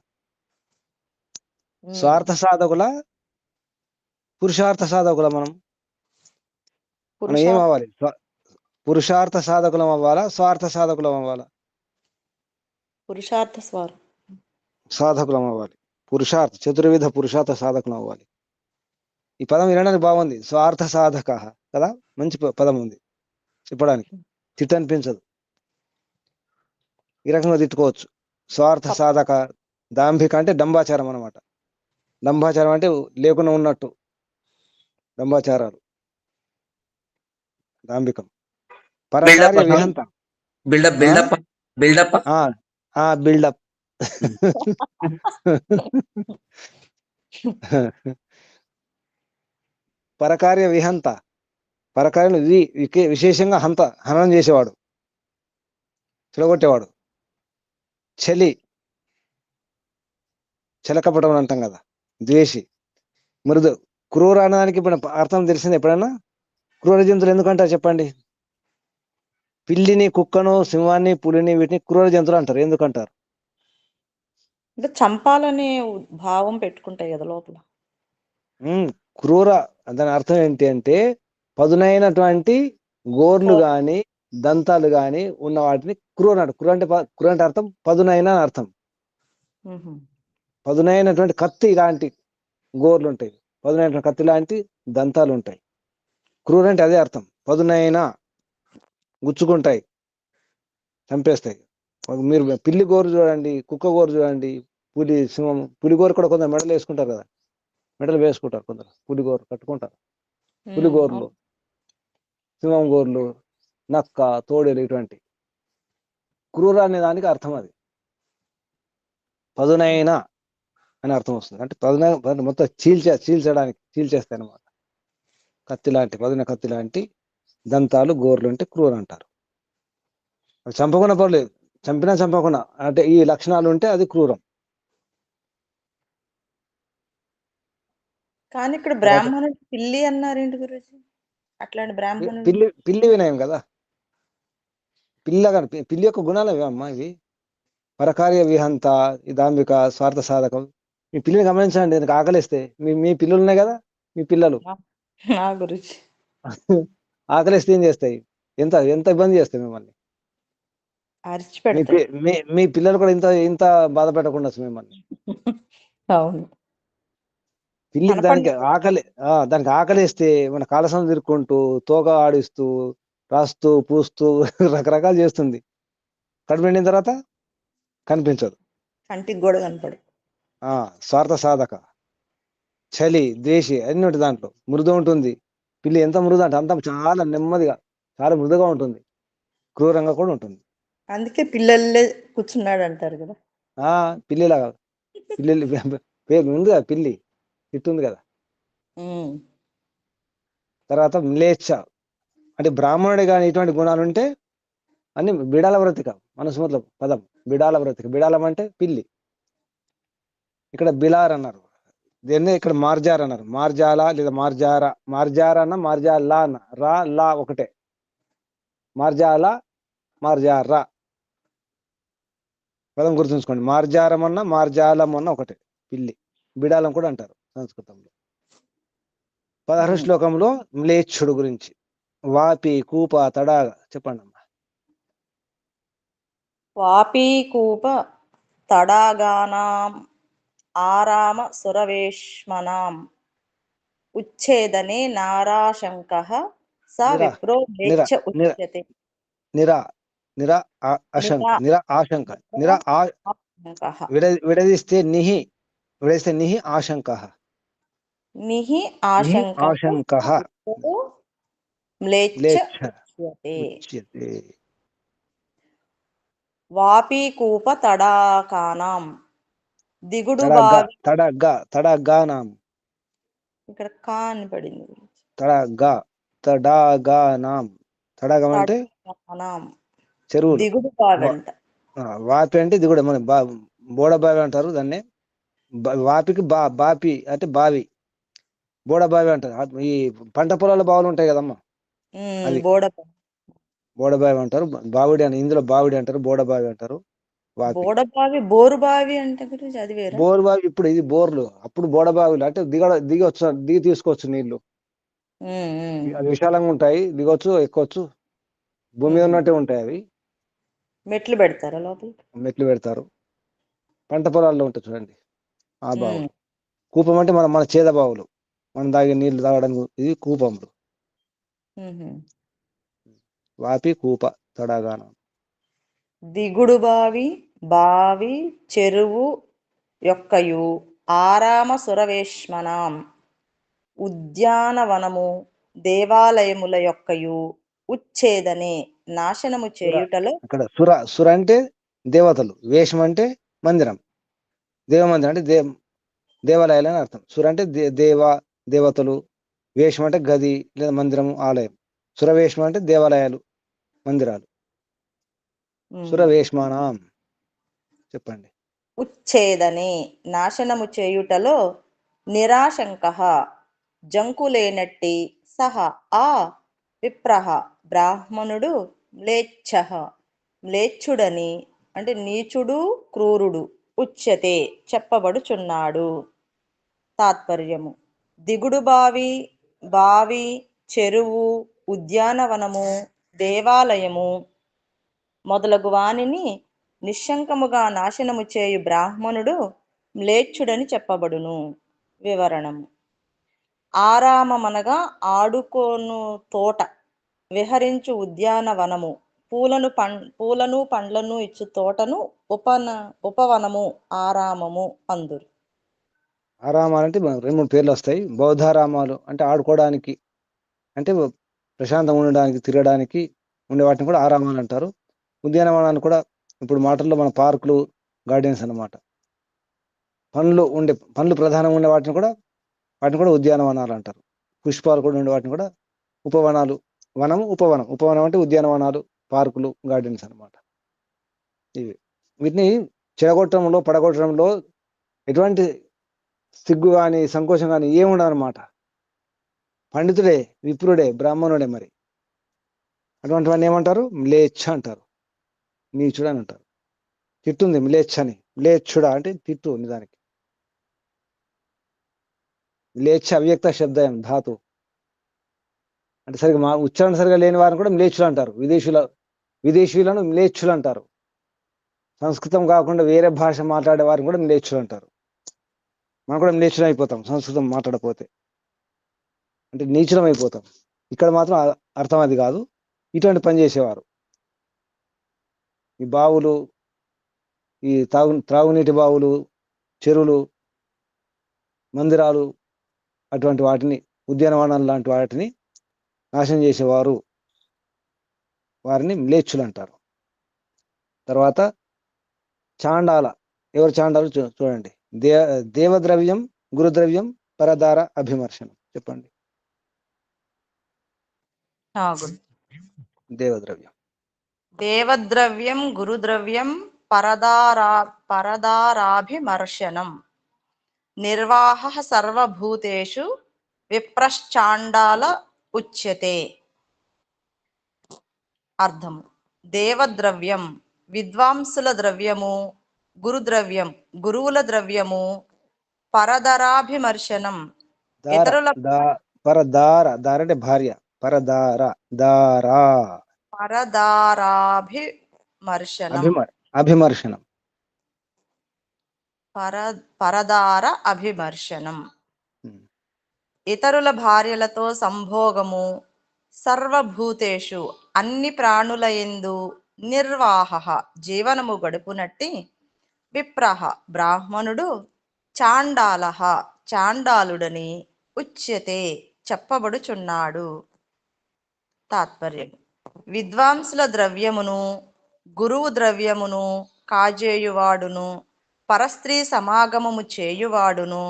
స్వార్థ సాధకుల, పురుషార్థ సాధకుల. మనం ఏం అవ్వాలి? పురుషార్థ సాధకులం అవ్వాలా, స్వార్థ సాధకులం అవ్వాలా? పురుషార్థ సాధకులం అవ్వాలి. పురుషార్థ చతుర్విధ పురుషార్థ సాధకులం అవ్వాలి. ఈ పదం వినడానికి బాగుంది, స్వార్థ సాధక కదా, మంచి పదం ఉంది చెప్పడానికి, తిట్టనిపించదు, ఈ రకంగా తిట్టుకోవచ్చు. స్వార్థ సాధక, దాంభిక అంటే డంబాచారం అనమాట. డంబాచారం అంటే లేకుండా ఉన్నట్టు, డంబాచారాలు, దాంభికం. పరకార్య విహంత, బిల్డప్ బిల్డప్ బిల్డప్ బిల్డప్. పరకార్య విహంత, పరకార్యం విశేషంగా హననం చేసేవాడు, చెడగొట్టేవాడు. చలి, చెలకపటం అంటాం కదా, ద్వేషి. మృదు, క్రూర అనడానికి ఇప్పుడు అర్థం తెలిసింది ఎప్పుడైనా? క్రూర జంతువులు ఎందుకంటారు చెప్పండి? పిల్లిని, కుక్కను, సింహాన్ని, పులిని, వీటిని క్రూర జంతువులు అంటారు. ఎందుకంటారు? అంటే చంపాలనే భావం పెట్టుకుంటాయి కదా లోపల. క్రూర దాని అర్థం ఏంటి అంటే, పదునైనటువంటి గోర్లు గాని దంతాలు గాని ఉన్న వాటిని క్రూర అంటారు. క్రూర అంటే అర్థం పదునైన అర్థం. పదునైనటువంటి కత్తి లాంటి గోర్లు ఉంటాయి, పదునైనటువంటి కత్తి లాంటి దంతాలు ఉంటాయి. క్రూర అంటే అదే అర్థం, పదునైన, గుచ్చుకుంటాయి, చంపేస్తాయి. మీరు పిల్లి గోరు చూడండి, కుక్క గోరు చూడండి, పులి, సింహం. పులి గోరు కూడా కొందరు మెడలు వేసుకుంటారు కదా, మెడలు వేసుకుంటారు కొందరు, పులి గోరు కట్టుకుంటారు. పులి గోర్లు, సింహం గోర్లు, నక్క, తోడేలు, ఇటువంటి. క్రూర అనే దానికి అర్థం అది, పదునైన అని అర్థం వస్తుంది. అంటే పదునైన మొత్తం చీల్చడానికి, చీల్చేస్తాయి అనమాట. కత్తి లాంటి, పదున కత్తి లాంటి దంతాలు, గోర్లు అంటే క్రూర అంటారు. చంపకుండా పర్లేదు, చంపినా చంపకుండా, అంటే ఈ లక్షణాలు ఉంటే అది క్రూరం. కానీ ఇక్కడ బ్రాహ్మణుడు పిల్లి అన్నారేంటి గురుజీ? అట్లాంటి బ్రాహ్మణుడు పిల్లి వినయం కదా, పిల్లి యొక్క గుణాలు ఇవి అమ్మా. ఇవి పరకార్య విహంత, ఈ దాంభిక, స్వార్థ సాధకం. మీ పిల్లిని గమనించండి, నాకు ఆకలిస్తే, మీ పిల్లలు ఉన్నాయి కదా, మీ పిల్లలు గురుజీ ఆకలిస్తే ఏం చేస్తాయి? ఎంత ఎంత ఇబ్బంది చేస్తాయి మిమ్మల్ని. అరిచి పెడతాయి. మీ పిల్లలు కూడా ఇంత బాధ పెట్టకుండా మిమ్మల్ని. అవును. పిల్లికి దానికి ఆకలిస్తే మన కాలసం తిరుక్కుంటూ, తోక ఆడిస్తూ, రాస్తూ, పూస్తూ రకరకాలు చేస్తుంది. కడుపు నిండిన తర్వాత కనిపించదు, కంటికి కూడా కనపడు. స్వార్థ సాధక, చలి, ద్వేషి అన్ని ఉంటుంది దాంట్లో. మృదు ఉంటుంది, పిల్లి ఎంత మృదు అంటే అంత చాలా నెమ్మదిగా, చాలా మృదుగా ఉంటుంది, క్రూరంగా కూడా ఉంటుంది. అందుకే పిల్లల్లే కూర్చున్నాడు అంటారు కదా. పిల్లిలాగా, పిల్లి పేరు ఉంది కదా, పిల్లి ఇట్టుంది కదా. తర్వాత మ్లేచ్ఛ అంటే బ్రాహ్మణుడి కానీ ఇటువంటి గుణాలు ఉంటే అన్ని బిడాల వ్రతిక, మనస్మృతిలో పదం బిడాల వ్రతిక. బిడాలం అంటే పిల్లి, ఇక్కడ బిలార్ అన్నారు, దీన్ని ఇక్కడ మార్జార్ అన్నారు. మార్జాల లేదా మార్జారా, మార్జార అన్న మార్జాలా అన్న, రా లా ఒకటే. మార్జాల, మార్జారా పదం గుర్తుంచుకోండి. మార్జారం అన్న మార్జాలం అన్న ఒకటే, పిల్లి. బిడాలం కూడా అంటారు సంస్కృతంలో. 16వ శ్లోకంలో మ్లేచ్ఛుడు గురించి, వాపి, కూప, తడాగ చెప్పండి అమ్మా. వాపి, కూప, తడాగానాం ఆరామ సురవేష్మనాం ఉచ్ఛేదనే నారాశంకః స విప్రో మ్లేచ్ఛ ఉచ్యతే. విడదీస్తే నిహి ఆశంకః. నిహి ఆశంకః మ్లేచ్ఛ ఉచ్యతే. వాపి, కూప, తడాకానాం దిగుడు బావి. తడగానాం ఇక్కడ కా అని పడింది. తడాగానాం. తడాగం అంటే చెరువులు, దిగుడు బావి అంట. వాపి అంటే దిగుడు, మన బోడబావి అంటారు దాన్ని. వాపికి బాపి అంటే బావి, బోడబావి అంటారు. ఈ పంట పొలాల బావులు ఉంటాయి కదమ్మా, అది బోడబావి అంటారు. బావిడి అని ఇందులో బావిడి అంటారు, బోడబావి అంటారు. బోడబావి, బోరు బావి అంటే గురించి అది వేరే. బోరు బావి ఇప్పుడు ఇది బోర్లు, అప్పుడు బోడబావిలు అంటే దిగి తీసుకోవచ్చు నీళ్లు. అది విశాలంగా ఉంటాయి, దిగొచ్చు, ఎక్కొచ్చు, భూమి మీద ఉన్నట్టే ఉంటాయి అవి. మెట్లు పెడతారా లోపల? మెట్లు పెడతారు. పంట పొలాల్లో ఉంటాయి చూడండి ఆ బావులు. కూపం అంటే మన చేద బావులు, మనం తాగే నీళ్లు తాగడానికి ఇది కూపములు. ఉహుం. వాపి కూప తడాగానం. దిగుడు బావి బావి చెరువు యొక్కయు ఆరామ సురవేష్మనాం ఉద్యానవనము దేవాలయముల యొక్కయు ఉచ్ఛేదనే నాశనము సుర చేయుటలో అక్కడ సుర అంటే దేవతలు, వేషం అంటే మందిరం, దేవమందిరం అంటే దేవాలయాలు అని అర్థం. సుర అంటే దేవతలు, వేషం అంటే గది లేదా మందిరము, ఆలయం. సురవేషం అంటే దేవాలయాలు, మందిరాలు. సురవేష్మానాం చెప్పండి. ఉచ్ఛేదనే నాశనము చేయుటలో నిరాశంక జంకులేనట్టి సహ ఆ విప్రహ బ్రాహ్మణుడు మ్లేచ్ఛుడని అంటే నీచుడు క్రూరుడు ఉచ్యతే చెప్పబడుచున్నాడు. తాత్పర్యము దిగుడు బావి బావి చెరువు ఉద్యానవనము దేవాలయము మొదలగు వానిని నిశ్శంకముగా నాశనము చేయు బ్రాహ్మణుడు మ్లేచ్ఛుడని చెప్పబడును. వివరణము ఆరామమనగా ఆడుకోను తోట, విహరించు ఉద్యానవనము, పూలను పండ్లను ఇచ్చు తోటను ఉపవనము ఆరామము అందురు. ఆరామాలు అంటే 2-3 పేర్లు వస్తాయి. బౌద్ధారామాలు అంటే ఆడుకోవడానికి, అంటే ప్రశాంతంగా ఉండడానికి, తిరగడానికి ఉండే వాటిని కూడా ఆరామాలు అంటారు. ఉద్యానవనాన్ని కూడా ఇప్పుడు మాటల్లో మన పార్కులు, గార్డెన్స్ అన్నమాట. పండ్లు ప్రధానంగా ఉండే వాటిని కూడా ఉద్యానవనాలు అంటారు. పుష్పాలు కూడా ఉండే వాటిని కూడా ఉపవనాలు. ఉపవనం అంటే ఉద్యానవనాలు, పార్కులు, గార్డెన్స్ అన్నమాట. వీటిని చెడగొట్టడంలో, పడగొట్టడంలో ఎటువంటి సిగ్గు కానీ సంకోచం కానీ ఏముండదన్నమాట. పండితుడే, విప్రుడే, బ్రాహ్మణుడే. మరి అటువంటి వాడిని ఏమంటారు? మ్లేచ్ఛ అంటారు, నీచుడు అని అంటారు. తిట్టుంది మ్లేచ్ఛ అని. మ్లేచ్ఛుడా అంటే తిట్టు. నిజానికి మ్లేచ్ఛ అవ్యక్త శబ్దం ధాతు అంటే సరిగా ఉచ్చారణ సరిగా లేని వారిని కూడా మ్లేచ్ఛులు అంటారు. విదేశీయులను మ్లేచ్ఛులు అంటారు. సంస్కృతం కాకుండా వేరే భాష మాట్లాడే వారిని కూడా మ్లేచ్ఛులు అంటారు. మనం కూడా మ్లేచ్ఛులం అయిపోతాం సంస్కృతం మాట్లాడకపోతే, అంటే నీచులం అయిపోతాం. ఇక్కడ మాత్రం అర్థం అది కాదు. ఇటువంటి పని చేసేవారు ఈ బావులు, ఈ త్రాగునీటి బావులు, చెరువులు, మందిరాలు, అటువంటి వాటిని, ఉద్యానవనాలు లాంటి వాటిని నాశనం చేసేవారు, వారిని మ్లేచ్ఛులు అంటారు. తర్వాత చాండాల. ఎవరు చాండాలు చూడండి. దేవద్రవ్యం గురుద్రవ్యం పరదార అభిమర్శనం చెప్పండి. దేవద్రవ్యం గురుద్రవ్యం పరదారాభిమర్శనం నిర్వాహ సర్వభూతేషు విప్రశ్చాండాల ఉచ్యతే. అర్థము దేవద్రవ్యం విద్వాంసుల ద్రవ్యము, గురుద్రవ్యం గురువుల ద్రవ్యము, పరదరాభిమర్శనం ఇతరుల పరదార అంటే భార్య, పరదార దారా పరదారాభిమర్శనం అభిమర్శనం పరదార అభిమర్శనం ఇతరుల భార్యలతో సంభోగము, సర్వభూతేషు అన్ని ప్రాణుల యందు, నిర్వాహ జీవనము గడుపునట్టి, విప్రహ బ్రాహ్మణుడు, చాండాల చాండాలుడని ఉచ్యతే చెప్పబడుచున్నాడు. తాత్పర్యం విద్వాంసుల ద్రవ్యమును గురువు ద్రవ్యమును కాజేయువాడును, పరస్త్రీ సమాగమము చేయువాడును,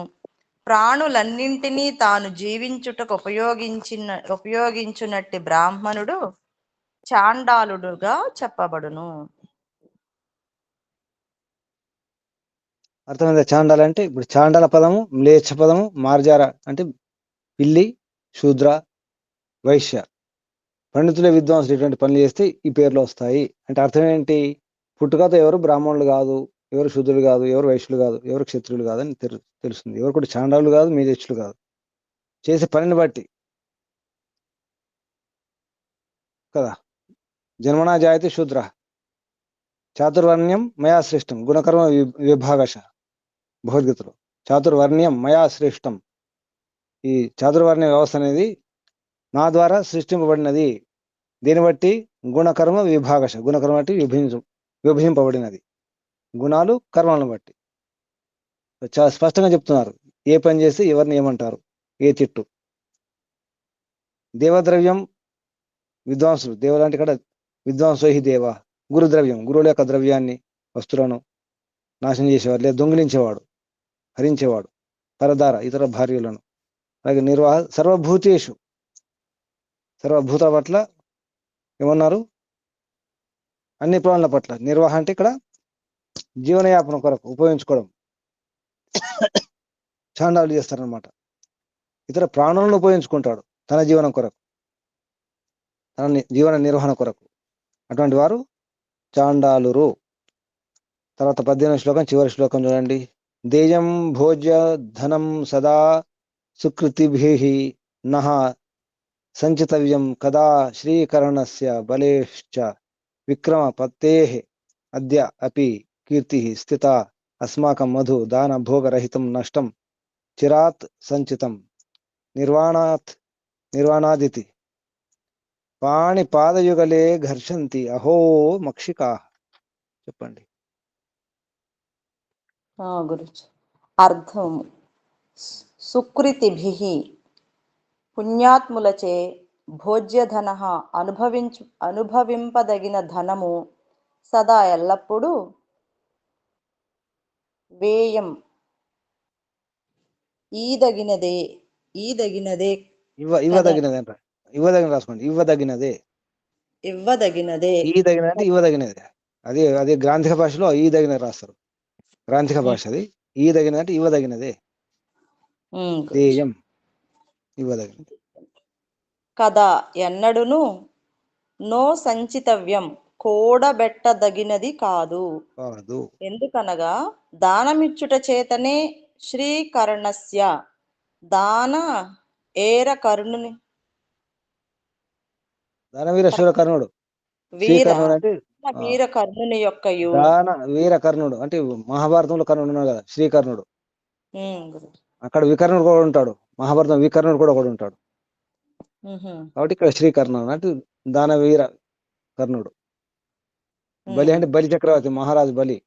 ప్రాణులన్నింటినీ తాను జీవించుటకు ఉపయోగించునట్టి బ్రాహ్మణుడు చాండాలుడుగా చెప్పబడును. అర్థమైందా? చాండాల అంటే ఇప్పుడు చాండాల పదము, మ్లేచ్ఛ పదము, మార్జార అంటే పిల్లి, శూద్ర, వైశ్య, పండితులే విద్వాంసులు ఇటువంటి పనులు చేస్తే ఈ పేర్లు వస్తాయి. అంటే అర్థం ఏంటి? పుట్టుకతో ఎవరు బ్రాహ్మణులు కాదు, ఎవరు శూద్రులు కాదు, ఎవరు వైశ్యులు కాదు, ఎవరు క్షత్రులు కాదు అని తెలుస్తుంది. ఎవరు కూడా చాండాలు కాదు, మేజేచ్చులు కాదు, చేసే పనిని బట్టి కదా. జన్మనా జాయతే శూద్ర చాతుర్వర్ణ్యం మయా శ్రేష్టం గుణకర్మ విభాగశ. భగవద్గీతలో చాతుర్వర్ణ్యం మయా శ్రేష్టం ఈ చాతుర్వర్ణ వ్యవస్థ అనేది నా ద్వారా సృష్టింపబడినది. దీన్ని బట్టి గుణకర్మ విభాగశ, గుణకర్మ బట్టి విభజింపబడినది, గుణాలు కర్మలను బట్టి. చాలా స్పష్టంగా చెప్తున్నారు ఏ పని చేస్తే ఎవరిని ఏమంటారు, ఏ చెట్టు. దేవద్రవ్యం విద్వాంసులు, దేవుడు అంటే ఇక్కడ విద్వాంసో హి దేవ. గురుద్రవ్యం, గురువుల యొక్క ద్రవ్యాన్ని, వస్తువులను నాశనం చేసేవాడు లేదా దొంగిలించేవాడు, హరించేవాడు. పరదార, ఇతర భార్యలను. అలాగే నిర్వాహ సర్వభూతేషు, సర్వభూతాల పట్ల ఏమన్నారు, అన్ని ప్రాణుల పట్ల. నిర్వాహ అంటే ఇక్కడ జీవనయాపన కొరకు ఉపయోగించుకోవడం, చాండాలు చేస్తారనమాట. ఇతర ప్రాణులను ఉపయోగించుకుంటాడు తన జీవనం కొరకు, తన జీవన నిర్వహణ కొరకు. అటువంటి వారు చాండాలురు. తర్వాత 18వ శ్లోకం, చివరి శ్లోకం చూడండి. దేయం భోజ్య ధనం సదా సుకృతిభిః నః సంచితవ్యం కదా శ్రీకరణస్య బలేశ్చ విక్రమపత్తేః అద్య అపి కీర్తిః స్థితా అస్మాకం మధు దాన భోగరహితం నష్టం చిరాత్ సంచితం నిర్వాణాదితి పాణి పాదయుగలే ఘర్షంతి అహో మక్షికా. చెప్పండి. గురుజీ అర్థము. సుకృతిభిః పుణ్యాత్ములచే భోజ్యధన అనుభవింపదగిన ధనము సదా ఎల్లప్పుడూ వ్యయం ఈదగినదే ఇవ్వదగినదే అంట. ఇవ్వదగిన రాసుకోండి. ఇవ్వదగినదే. ఈదగినది అంటే ఇవ్వదగినదే. అదే గ్రాంథిక భాషలో ఈదగినది రాస్తారు. గ్రాంథిక భాష అది. ఈదగినది అంటే ఇవ్వదగినదే. దేయం ఇవ్వదగినది కదా ఎన్నడును నో సంచితవ్యం కూడబెట్టదగినది కాదు. ఎందుకనగా దానమిచ్చుట చేతనే శ్రీకర్ణస్య దాన ఏర కర్ణుని దానవీర శూరకర్ణుడు. శ్రీకర్ణుడు అంటే వీర కర్ణుని యొక్క దాన వీర కర్ణుడు అంటే మహాభారతంలో కర్ణుడు ఉన్నాడు కదా, శ్రీకర్ణుడు. అక్కడ వికర్ణుడు కూడా ఉంటాడు. మహాభారతం వికర్ణుడు కూడా ఉంటాడు. కాబట్టి ఇక్కడ శ్రీకర్ణుడు అంటే దానవీర కర్ణుడు. బలి అంటే బలి చక్రవర్తి, మహారాజు బలి.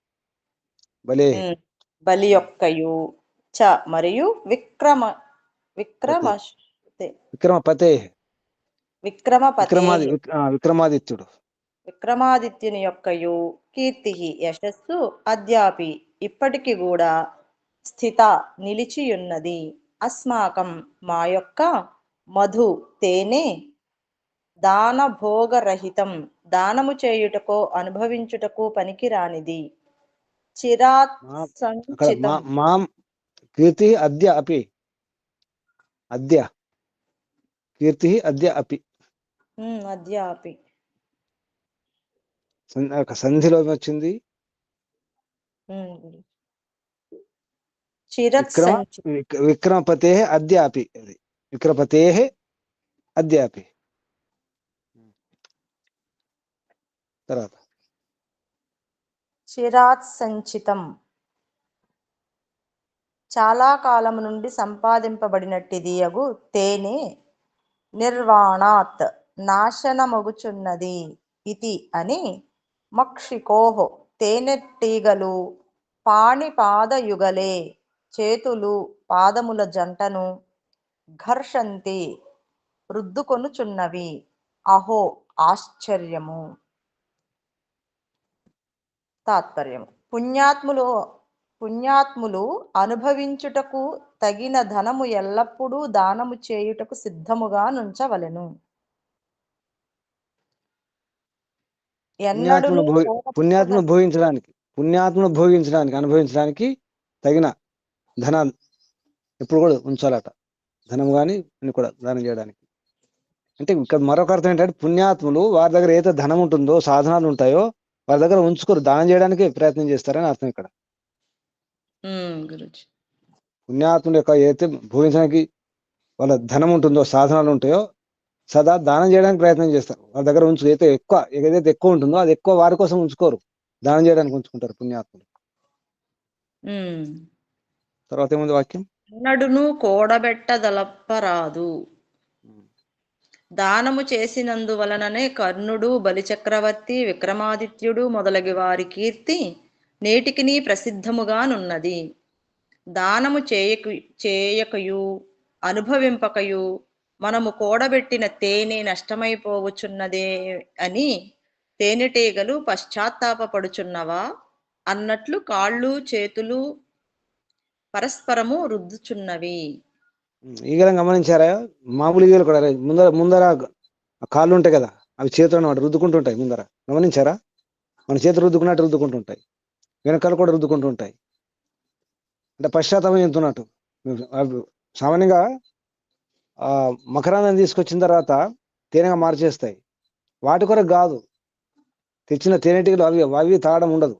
బలి యొక్కయు చ మరియు విక్రమాదిత్యుడు. విక్రమాదిత్యుని యొక్కయు కీర్తి యశస్సు అద్యాపి ఇప్పటికి కూడా స్థిత నిలిచియున్నది. అస్మాకం మా యొక్క మధు తేనె దాన భోగరహితం దానము చేయుటకో అనుభవించుటకు పనికిరానిది. చిరాత్ సంచితం మాం కీర్తి అద్య అపి. అద్య కీర్తి అద్య అపి. అద్యాపి సంధిలో వచ్చింది. విక్రమపతే అద్యాపి. అది విక్రమపతే అద్యాపి. తర్వాత చిరాత్ సంచితం చాలా కాలము నుండి సంపాదింపబడినట్టిది అగు తేనె నిర్వాణాత్ నాశనమగుచున్నది. ఇది అని మక్షికోహో తేనెటీగలు పాణిపాదయుగలే చేతులు పాదముల జంటను ఘర్షంతి రుద్దుకొనుచున్నవి. అహో ఆశ్చర్యము. తాత్పర్యము. పుణ్యాత్ములు అనుభవించుటకు తగిన ధనము ఎల్లప్పుడూ దానము చేయుటకు సిద్ధముగా నుంచవలెను. పుణ్యాత్ములు భోగించడానికి అనుభవించడానికి తగిన ధనాలు ఎప్పుడు కూడా ఉంచాలట. ధనం కానీ అన్ని కూడా దానం చేయడానికి. అంటే ఇక్కడ మరొక అర్థం ఏంటంటే పుణ్యాత్ములు వారి దగ్గర ఏదైతే ధనం ఉంటుందో, సాధనాలు ఉంటాయో వారి దగ్గర ఉంచుకోరు, దానం చేయడానికి ప్రయత్నం చేస్తారని అర్థం ఇక్కడ. పుణ్యాత్ములు యొక్క ఏదైతే భోగించడానికి వాళ్ళ ధనం ఉంటుందో, సాధనాలు ఉంటాయో సదా దానం చేయడానికి ప్రయత్నం చేస్తారు. వాళ్ళ దగ్గర ఏదైతే ఎక్కువ ఉంటుందో అది ఎక్కువ వారి కోసం ఉంచుకోరు, దానం చేయడానికి ఉంచుకుంటారు పుణ్యాత్ములు. తర్వాత ఏముంది వాక్యం? ఎన్నడును కూడబెట్టదలపరాదు. ఉమ్. దానము చేసినందువలననే కర్ణుడు, బలిచక్రవర్తి, విక్రమాదిత్యుడు మొదలగు వారి కీర్తి నేటికిని ప్రసిద్ధముగానున్నది. దానము చేయకయు అనుభవింపకయు మనము కూడబెట్టిన తేనె నష్టమైపోవచ్చున్నదే అని తేనెటీగలు పశ్చాత్తాపపడుచున్నవా అన్నట్లు కాళ్ళు చేతులు పరస్పరము రుద్దుచున్నవి. ఈగలను గమనించారా? మామూలు ఈగలు కూడా ముందర ముందర ఆ కాళ్ళు ఉంటాయి కదా, అవి చేతులు అన్నమాట రుద్దుకుంటుంటాయి ముందర. గమనించారా? మన చేతులు రుద్దుకున్నట్టు రుద్దుకుంటుంటాయి, వెనకాల కూడా రుద్దుకుంటుంటాయి. అంటే పశ్చాత్తాపం చెందుతున్నట్టు. అవి సామాన్యంగా ఆ మకరాన్ని తీసుకొచ్చిన తర్వాత తేనెగా మార్చేస్తాయి. వాటి కొరకు కాదు, తెచ్చిన తేనెటీగలు అవి అవి తాగడం ఉండదు.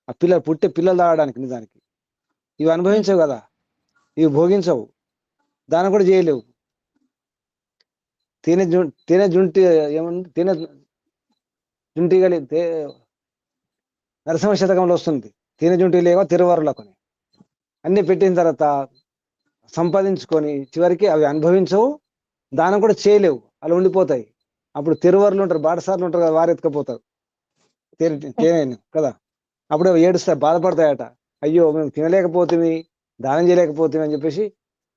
ఆ పిల్లలు పుట్టే పిల్లలు తాగడానికి. నిజానికి ఇవి అనుభవించవు కదా, ఇవి భోగించవు, దాన్ని కూడా చేయలేవు. తేనె జుంటి ఏముంది, తేనె జుంటిగలి నరసింహ శతకంలో వస్తుంది. తేనె జుంటి లేవా తిరువారులకొని అన్ని పెట్టిన తర్వాత సంపాదించుకొని చివరికి అవి అనుభవించవు, దానం కూడా చేయలేవు, అలా ఉండిపోతాయి. అప్పుడు తిరువారులు ఉంటారు, బాటసార్లు ఉంటారు కదా, వారు ఎత్తుకపోతారు తేనె కదా. అప్పుడు అవి ఏడుస్తాయి, బాధపడతాయట. అయ్యో మేము తినలేకపోతుంది, దానం చేయలేకపోతుంది అని చెప్పేసి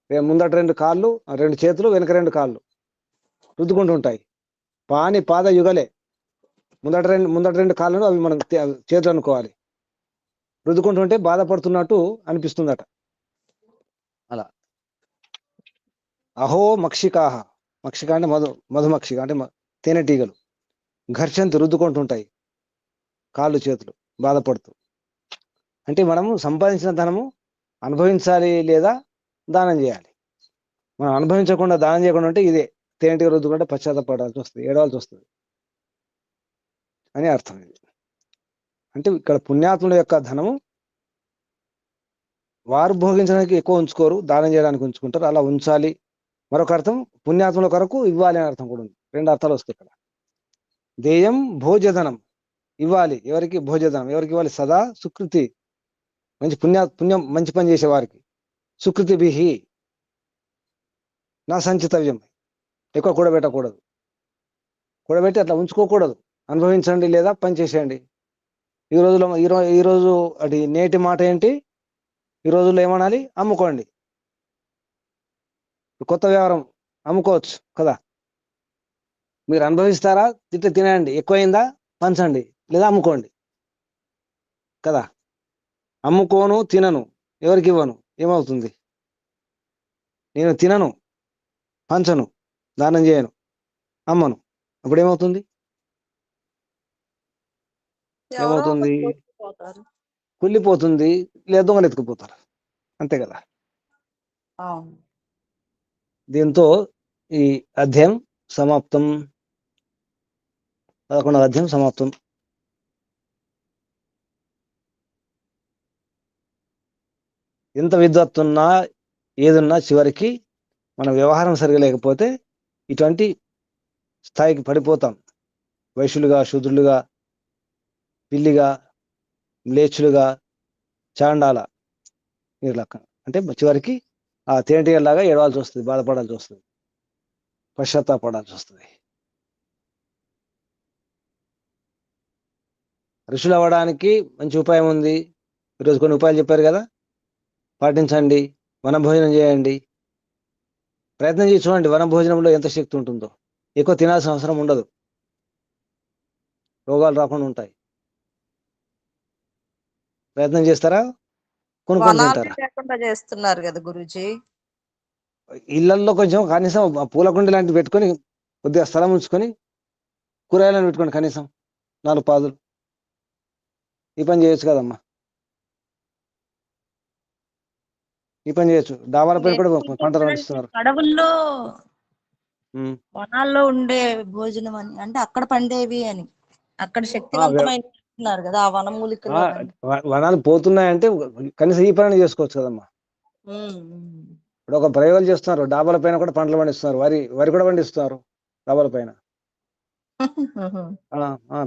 ముందట 2 కాళ్ళు, 2 చేతులు, వెనక 2 కాళ్ళు రుద్దుకుంటూ ఉంటాయి. పాని పాద యుగలే. ముందట రెండు కాళ్ళను అవి మనం చేతులు అనుకోవాలి. రుద్దుకుంటుంటే బాధపడుతున్నట్టు అనిపిస్తుందట. అలా అహో మక్షికాహ, మక్షిక అంటే మధుమక్షిక అంటే తేనెటీగలు ఘర్షంతో రుద్దుకుంటుంటాయి కాళ్ళు చేతులు బాధపడుతూ. అంటే మనము సంపాదించిన ధనము అనుభవించాలి లేదా దానం చేయాలి. మనం అనుభవించకుండా దానం చేయకుండా ఉంటే ఇదే తేనెటీగ రుద్దుకుంటే పశ్చాత్తపడాల్సి వస్తుంది, ఏడవాల్సి వస్తుంది అని అర్థం. ఇది అంటే ఇక్కడ పుణ్యాత్ముల యొక్క ధనము వారు భోగించడానికి ఎక్కువ ఉంచుకోరు, దానం చేయడానికి ఉంచుకుంటారు. అలా ఉంచాలి. మరొక అర్థం పుణ్యాత్ముల కొరకు ఇవ్వాలి అనే అర్థం కూడా ఉంది. 2 అర్థాలు వస్తాయి ఇక్కడ. దేయం భోజధనం, ఇవ్వాలి. ఎవరికి? భోజధనం. ఎవరికి ఇవ్వాలి? సదా సుకృతి, మంచి పుణ్యం మంచి పని చేసే వారికి. సుకృతి బిహి నా సంచితవ్యం, ఎక్కువ కూడబెట్టకూడదు, కూడబెట్టి అట్లా ఉంచుకోకూడదు. అనుభవించండి లేదా పని చేసేయండి. ఈరోజు అది నేటి మాట ఏంటి? ఈ రోజుల్లో ఏమనాలి? అమ్ముకోండి. కొత్త వ్యవహారం, అమ్ముకోవచ్చు కదా. మీరు అనుభవిస్తారా? తినండి, ఎక్కువైందా పంచండి లేదా అమ్ముకోండి కదా. అమ్ముకోను, తినను, ఎవరికి ఇవ్వను, ఏమవుతుంది? నేను తినను, పంచను, దానం చేయను, అమ్మను, అప్పుడు ఏమవుతుంది? ఎవరో ఒకరు ఏమవుతుంది? కోల్పోతారు. కుళ్ళిపోతుంది, లేదా దొంగలు ఎత్తుకుపోతారు. అంతే కదా. అవును. దీంతో ఈ అధ్యాయం సమాప్తం. 11వ అధ్యాయం సమాప్తం. ఎంత విద్వత్తున్నా ఏదున్నా చివరికి మన వ్యవహారం సరిగా లేకపోతే ఇటువంటి స్థాయికి పడిపోతాం. వైశ్యులుగా, శూద్రులుగా, పిల్లిగా, మ్లేచ్చులుగా, చాండాల నిర్లక్క. అంటే చివరికి ఆ తేనెటీగలాగా ఏడవాల్సి వస్తుంది, బాధపడాల్సి వస్తుంది, పశ్చాత్తాపడాల్సి వస్తుంది. ఋషులు అవ్వడానికి మంచి ఉపాయం ఉంది. ఈరోజు కొన్ని ఉపాయాలు చెప్పారు కదా, పాటించండి. వనభోజనం చేయండి. ప్రయత్నం చేసి చూడండి వనభోజనంలో ఎంత శక్తి ఉంటుందో. ఎక్కువ తినాల్సిన అవసరం ఉండదు, రోగాలు రాకుండా ఉంటాయి. ప్రయత్నం చేస్తారా? కొనుక్కొని వనాలు తింటారా? లేకుండా చేస్తున్నారు కదా గురూజీ. ఇళ్లల్లో కొంచెం కనీసం పూల కుండి లాంటివి పెట్టుకొని కొద్దిగా స్థలం ఉంచుకొని కూరగాయలను పెట్టుకోండి, కనీసం 4 పాదులు. ఈ పని చేయొచ్చు కదమ్మా, ఈ పని చేయొచ్చు. డాబాల పైన కూడా పంటలు పండిస్తున్నారు. అడవుల్లో ఉమ్. వనాల్లో ఉండే భోజనం అని అంటే అక్కడ పండేవి అని, అక్కడ ఆ, శక్తివంతమైన అంటున్నారు కదా ఆ వనమూలికలు అవన్నీ. వనాలు పోతున్నాయంటే కనీసం ఈ పని చేసుకోవచ్చు కదమ్మా. ఉమ్. ఇప్పుడు ఒక ప్రయోగాలు చేస్తున్నారు, డాబాల పైన కూడా పంటలు పండిస్తున్నారు. వరి కూడా పండిస్తున్నారు డాబాల పైన.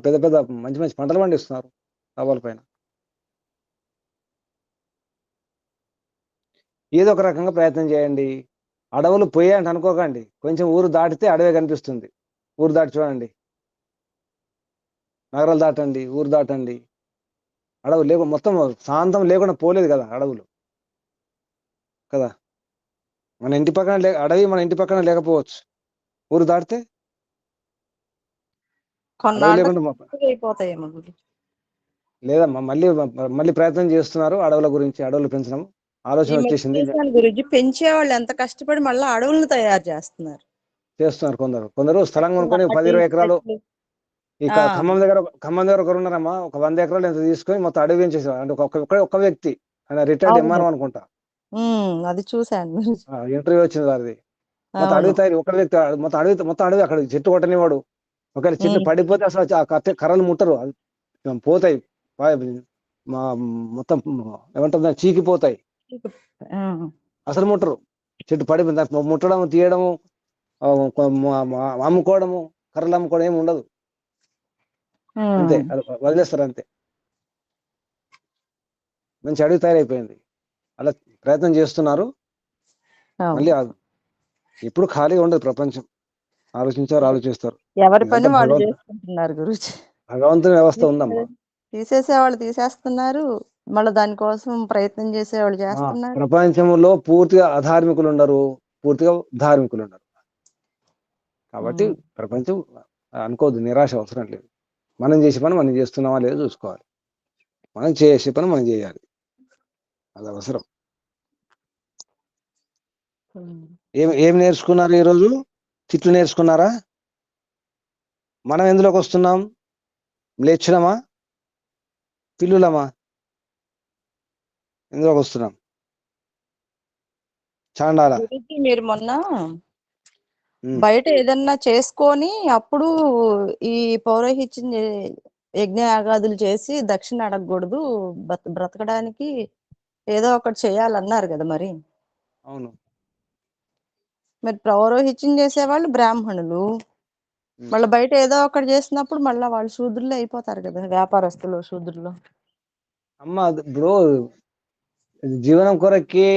పెద్ద పెద్ద మంచి మంచి పంటలు పండిస్తున్నారు డాబాల పైన. ఏదో ఒక రకంగా ప్రయత్నం చేయండి. అడవులు పోయాయంటే అనుకోకండి, కొంచెం ఊరు దాటితే అడవే కనిపిస్తుంది. ఊరు దాటి చూడండి, నగరాలు దాటండి, ఊరు దాటండి, అడవులు లేకుండా మొత్తం శాంతం లేకుండా పోలేదు కదా అడవులు కదా. మన ఇంటి పక్కన అడవి మన ఇంటి పక్కన లేకపోవచ్చు, ఊరు దాటితే అడవి లేకుండా కొన్నాళ్ళకి అయిపోతాయేమో గురు. లేదమ్మా. మళ్ళీ మళ్ళీ ప్రయత్నం చేస్తున్నారు అడవుల గురించి, అడవులు పెంచడం ఈ ఆలోచన మధ్య వచ్చేసింది. చూశాను గురుజీ, పెంచే వాళ్ళు ఎంత కష్టపడి మళ్ళీ అడవులను తయారు చేస్తున్నారు. చేస్తున్నారు కొందరు స్థలం చెట్లు కొనుక్కొని నాటి 10-20 ఎకరాలు. చెట్లు. ఈ ఆ ఖమ్మం దగ్గర ఒకరు ఉన్నారమ్మా, ఒక 100 ఎకరాలు ఎంత తీసుకొని మొత్తం అడవి పెంచేసారు. అంటే ఒక్క వ్యక్తి, ఆయన రిటైర్డ్ అవును, ఎంఆర్ఓ అనుకుంటా. అది చూశాను గురూజీ. ఇంటర్వ్యూ వచ్చింది వారిది. మొత్తం అవును. అడవి తయారు, ఒక వ్యక్తి మొత్తం అడవి అక్కడ చెట్టు కొట్టనివాడు. ఒకవేళ చెట్లు ఉమ్. పడిపోతే అసలు ఆ కర్రలు ముట్టరు, అవి పోతాయి. మా మొత్తం ఏమంటారు దాన్ని, చీకిపోతాయి, ఆ. అసలు ముట్టరు. చెట్టు పడిపోయింది దాన్ని ముట్టడం, తీయడము, అమ్ముకోవడము, కర్రలు అమ్ముకోవడం ఏమి ఉండదు. అంతే, ఉమ్. అది వదిలేస్తారు అంతే. మంచి అడవి తయారైపోయింది. అలా ప్రయత్నం చేస్తున్నారు. మళ్ళీ అవును. ఎప్పుడు ఖాళీగా ఉండదు ప్రపంచం. ఆలోచిస్తారు. ఎవరి పని ఇదంతా వాళ్ళు చేసుకుంటున్నారు గురూజీ. భగవంతుని వ్యవస్థ ఉందమ్మా. తీసేసేవాళ్ళు తీసేస్తున్నారు, మళ్ళీ దానికోసం ప్రయత్నం చేసేవాళ్ళు చేస్తున్నారు. ప్రపంచంలో పూర్తిగా అధార్మికులు ఉండరు, పూర్తిగా ధార్మికులు ఉండరు. కాబట్టి ఉమ్. ప్రపంచం అనుకోవద్దు, నిరాశ అవసరం లేదు. మనం చేసే పని మనం చేస్తున్నామా లేదో చూసుకోవాలి. మనం చేసే పని మనం చేయాలి, అది అవసరం. ఏం నేర్చుకున్నారు ఈరోజు? తిట్లు నేర్చుకున్నారా? మనం ఎందులోకి వస్తున్నాం? లేచులమా, పిల్లులమా? ఎందులోకి వస్తున్నాం? చాండాలా? గురూజీ, మీరు మొన్న బయట ఏదన్నా చేసుకొని అప్పుడు ఈ పౌరోహిత్యం యజ్ఞ యాగాదులు చేసి దక్షిణ అడగకూడదు, బ్రతకడానికి ఏదో ఒకటి చేయాలన్నారు కదా. మరి అవును. పౌరోహిత్యం చేసేవాళ్ళు బ్రాహ్మణులు, మళ్ళీ బయట ఏదో ఒకటి చేసినప్పుడు మళ్ళీ వాళ్ళు శూద్రులు అయిపోతారు కదా, వ్యాపారస్తులు శూద్రులు. అమ్మ ఇప్పుడు జీవనం కొరకే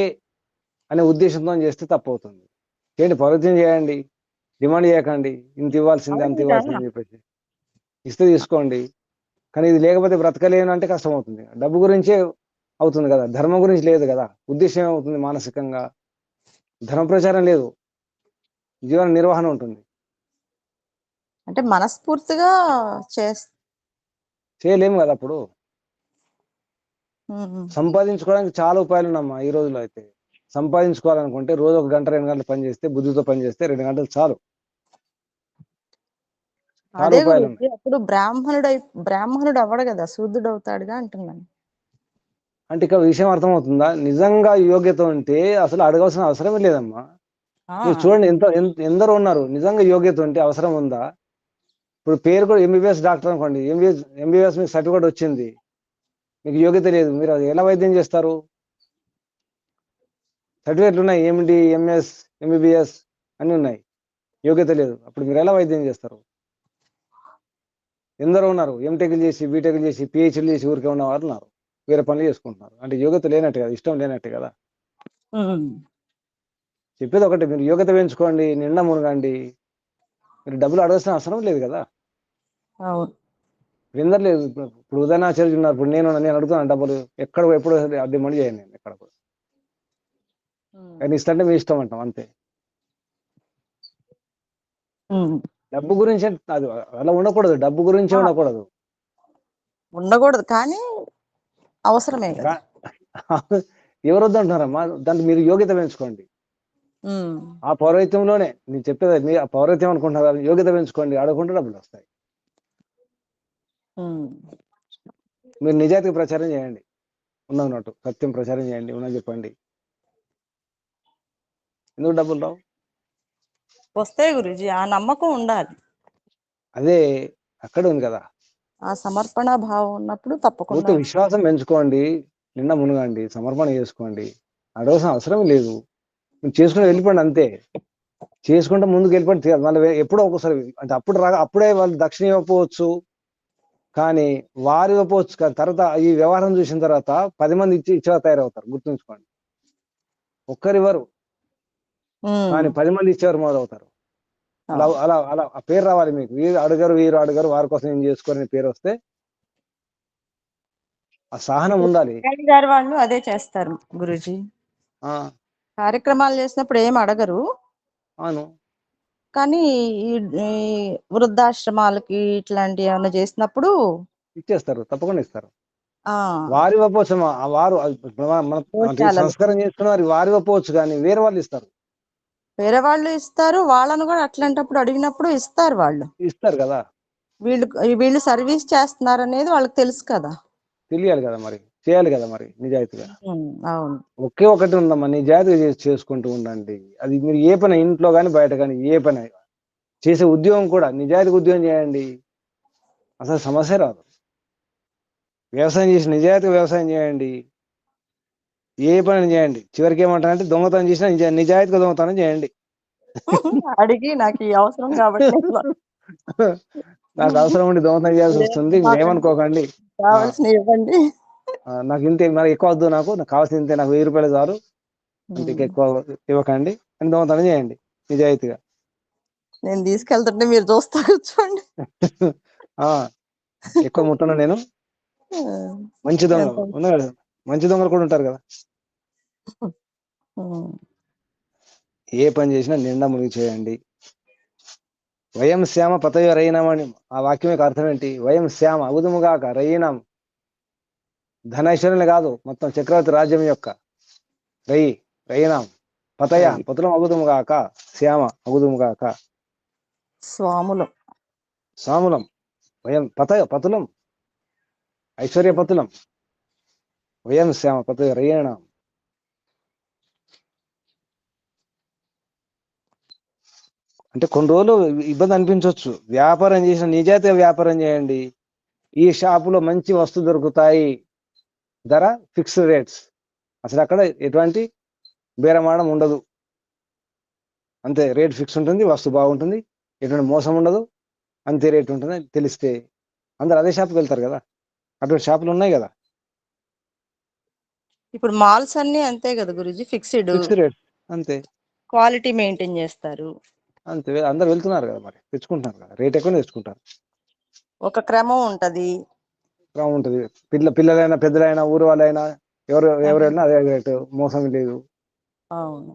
అనే ఉద్దేశంతో చేస్తే తప్పు అవుతుంది. చేయండి, పౌరోహిత్యం చేయండి, డిమాండ్ చేయకండి ఇంత ఇవ్వాల్సిందే అంత ఇవ్వాల్సిందే అని చెప్పేసి. ఇస్తే తీసుకోండి, కానీ ఇది లేకపోతే బ్రతకలేను అంటే కష్టం అవుతుంది. డబ్బు గురించే అవుతుంది కదా, ధర్మం గురించి లేదు కదా. ఉద్దేశం ఏమవుతుంది? మానసికంగా ధర్మ ప్రచారం లేదు, జీవన నిర్వహణ ఉంటుంది. అంటే మనస్ఫూర్తిగా చేయలేము కదా. అప్పుడు సంపాదించుకోవడానికి చాలా ఉపాయాలు ఉన్నామ్మా ఈ రోజులో. అయితే సంపాదించుకోవాలనుకుంటే రోజు 1 గంట 2 గంటలు పని చేస్తే, బుద్ధితో పని చేస్తే 2 గంటలు చాలు. చాలా అదే ఉపాయాలు ఉన్నాయి. గురించి అప్పుడు బ్రాహ్మణుడు అవ్వడు కదా, శూద్రుడు అవుతాడుగా అంటున్నాను. అంటే ఇక విషయం అర్థమవుతుందా? నిజంగా యోగ్యత ఉంటే అసలు అడగాల్సిన అవసరమే లేదమ్మా. మీరు చూడండి, ఎందరో ఉన్నారు నిజంగా యోగ్యత ఉంటే. అవసరం ఉందా? ఇప్పుడు పేరు కూడా ఎంబీబీఎస్ డాక్టర్ అనుకోండి, ఎంబీబీఎస్ మీకు సర్టిఫికేట్ వచ్చింది, మీకు యోగ్యత లేదు, మీరు అది ఎలా వైద్యం చేస్తారు? సర్టిఫికేట్లు ఉన్నాయి, ఎండి, ఎంఎస్, ఎంబీబీఎస్ అన్ని ఉన్నాయి, యోగ్యత లేదు, అప్పుడు మీరు ఎలా వైద్యం చేస్తారు? ఎందరో ఉన్నారు ఎంటెక్లు చేసి, బీటెక్లు చేసి, పిహెచ్డీలు చేసి ఊరికే ఉన్నవారు ఉన్నారు, వేరే పనులు చేసుకుంటున్నారు. అంటే యోగ్యత లేనట్టే కదా, ఇష్టం లేనట్టే కదా. చెప్పేది ఒకటి, మీరు యోగ్యత పెంచుకోండి, నిండా మునగండి, మీరు డబ్బులు అడగాల్సిన అవసరం లేదు కదా. అవును. ఎందరు లేదు. ఇప్పుడు ఉదయనాచార్య ఉన్నారు, ఇప్పుడు నేను అడుగుతున్నాను డబ్బులు, ఎప్పుడు డిమాండ్ చేయను నేను ఎక్కడ కూడా. కానీ ఇస్తుంటే మీ ఇష్టం అంటాం అంతే. డబ్బు గురించి అది అలా ఉండకూడదు, డబ్బు గురించే ఉండకూడదు. ఉండకూడదు కానీ అవసరమే కదా. ఎవరు వద్దంటున్నారమ్మా? దానికి మీరు యోగ్యత పెంచుకోండి. ఆ పౌరోహిత్యంలోనే నేను చెప్పేది, మీ ఆ పౌరోహిత్యం అనుకుంటున్నారు, యోగ్యత పెంచుకోండి, అడగకుండా డబ్బులు వస్తాయి. మీరు నిజాయితీ ప్రచారం చేయండి, ఉన్నట్టు సత్యం ప్రచారం చేయండి, ఉన్నది చెప్పండి, ఎందుకు డబ్బులు రావు? వస్తాయి గురూజీ, ఆ నమ్మకం ఉండాలి. అదే అక్కడ ఉంది కదా. ఆ సమర్పణ భావం ఉన్నప్పుడు తప్పకుండా. పూర్తి విశ్వాసం పెంచుకోండి, నిండా మునగండి, సమర్పణ చేసుకోండి, అడగాల్సిన అవసరం లేదు. మీరు చేసుకుని వెళ్ళిపోండి అంతే. చేసుకుంటే ముందుకు వెళ్ళిపోండి. వాళ్ళు ఎప్పుడో ఒకసారి అంటే అప్పుడే వాళ్ళు దక్షిణ ఇవ్వకపోవచ్చు, కానీ వారు ఇవ్వకపోవచ్చు. తర్వాత ఈ వ్యవహారం చూసిన తర్వాత 10 మంది ఇచ్చేలా తయారవుతారు, గుర్తుంచుకోండి. ఒక్కరివ్వరు, కానీ 10 మంది ఇచ్చేవారు మొదలవుతారు. అలా అలా అలా ఆ పేరు రావాలి మీకు. వీరు అడగరు వారి కోసం ఏం చేసుకోరని పేరు వస్తే ఆ సహనం ఉండాలి. గారి వాళ్ళు అదే చేస్తారు గురూజీ. ఆ కార్యక్రమాలు చేసినప్పుడు ఏం అడగరు, అవును. కానీ ఈ ఈ వృద్ధాశ్రమాలకి ఇట్లాంటి ఏమైనా చేసినప్పుడు ఇచ్చేస్తారు, తప్పకుండా ఇస్తారు. ఆ వారి ఇవ్వకపోవచ్చు, వారు గోశాలలు సంస్కారం చేసుకున్న వారి ఇవ్వకపోవచ్చు, కానీ వేరే వాళ్ళు ఇస్తారు. వేరే వాళ్ళు ఇస్తారు, వాళ్ళను కూడా అట్లాంటప్పుడు అడిగినప్పుడు ఇస్తారు. వాళ్ళు ఇస్తారు కదా, వీళ్ళు వీళ్ళు సర్వీస్ చేస్తున్నారు అనేది వాళ్ళకి తెలుసు కదా. తెలియాలి కదా, మరి చేయాలి కదా, మరి నిజాయితీగా. అవును. ఒకే ఒకటి ఉందమ్మా, నిజాయితీగా చేసుకుంటూ ఉండండి. అది మీరు ఏ పని, ఇంట్లో కానీ బయట కానీ ఏ పని చేసే ఉద్యోగం కూడా నిజాయితీగా ఉద్యోగం చేయండి, అసలు సమస్య రాదు. వ్యవసాయం చేసి నిజాయితీగా వ్యవసాయం చేయండి, ఏ పని చేయండి. చివరికి ఏమంటారంటే దొంగతనం చేసినా నిజాయితీగా దొంగతనం చేయండి. అడిగి నాకు ఈ అవసరం కాబట్టి నాకు అవసరం ఉండి దొంగతనం చేయాల్సి వస్తుంది, ఏమనుకోకండి. కావాల్సినవి ఇవ్వండి. నాకు ఇంతే, మరి ఎక్కువ వద్దు, నాకు కావాల్సిన ఇంతే, నాకు 1000 రూపాయలు చాలు, అంతే, ఎక్కువ ఇవ్వకండి అని దొంగతనం చేయండి నిజాయితీగా. నేను తీసుకెళ్తుంటే మీరు చూస్తా కూర్చోండి. ఎక్కువ ముట్టను నేను. మంచి దొంగ ఉన్నారు, మంచి దొంగలు కూడా ఉంటారు కదా. ఏ పని చేసినా నిండా మునిగి చేయండి. వయం శ్యామ పతయో రయినామని ఆ వాక్యం యొక్క అర్థం ఏంటి? వయం శ్యామ అగుదుముగాక రయినాం, ధనైశ్వర్యులు కాదు, మొత్తం చక్రవర్తి రాజ్యం యొక్క రయినాం పతయ పతులం అగుదుముగాక, శ్యామ అగుదుముగాక, స్వాములం సాములం, వయం పతులం ఐశ్వర్యపతులం, వయం శ్యామ పతయ రయినాం. అంటే కొన్ని రోజులు ఇబ్బంది అనిపించవచ్చు, వ్యాపారం చేసిన నిజాయితీగా వ్యాపారం చేయండి. ఈ షాపులో మంచి వస్తువులు దొరుకుతాయి, ధర ఫిక్స్డ్ రేట్స్, అసలు అక్కడ ఎటువంటి బేరమాడం ఉండదు, అంతే రేట్ ఫిక్స్ ఉంటుంది, వస్తువు బాగుంటుంది, ఎటువంటి మోసం ఉండదు, అంతే రేట్ ఉంటుంది తెలిస్తే అందరు అదే షాప్కి వెళ్తారు కదా. అటువంటి షాపులు ఉన్నాయి కదా. ఇప్పుడు మాల్స్ అన్ని అంతే కదా గురూజీ, ఫిక్స్డ్ రేట్, అంతే, క్వాలిటీ మెయింటైన్ చేస్తారు, అంతే, అందరు వెళ్తున్నారు కదా, మరి తెచ్చుకుంటున్నారు కదా, రేట్ ఎక్కువ తెచ్చుకుంటారు. ఒక క్రమం ఉంటది, ఉంటుంది. పిల్లలైనా పెద్దలైనా ఊరు వాళ్ళైనా ఎవరైనా అదే రేటు, మోసం లేదు. అవును.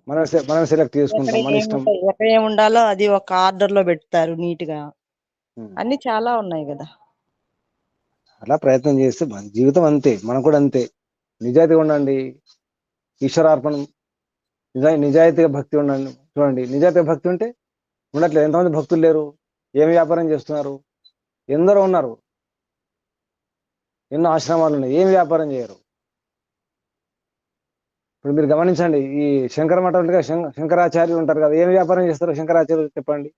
మనం సెలెక్ట్ చేసుకుంటాం, మన ఇష్టం. ఎక్కడ ఏమి ఉండాలో అది ఒక ఆర్డర్ లో పెడతారు నీట్ గా, అన్ని చాలా ఉన్నాయి కదా. అలా ప్రయత్నం చేస్తే మన జీవితం అంతే, మనం కూడా అంతే. నిజాయితీగా ఉండండి, ఈశ్వరార్పణం, నిజాయితీగా భక్తి ఉండండి. చూడండి, నిజాయితీగా భక్తి ఉంటే ఉండట్లేదు. ఎంతమంది భక్తులు లేరు, ఏం వ్యాపారం చేస్తున్నారు, ఎందరో ఉన్నారు, ఎన్నో ఆశ్రమాలు ఉన్నాయి, ఏం వ్యాపారం చేయరు. ఇప్పుడు మీరు గమనించండి, ఈ శంకర మఠం ఉంటుంది కదా, శంకరాచార్యులు ఉంటారు కదా, ఏం వ్యాపారం చేస్తారు శంకరాచార్యులు చెప్పండి.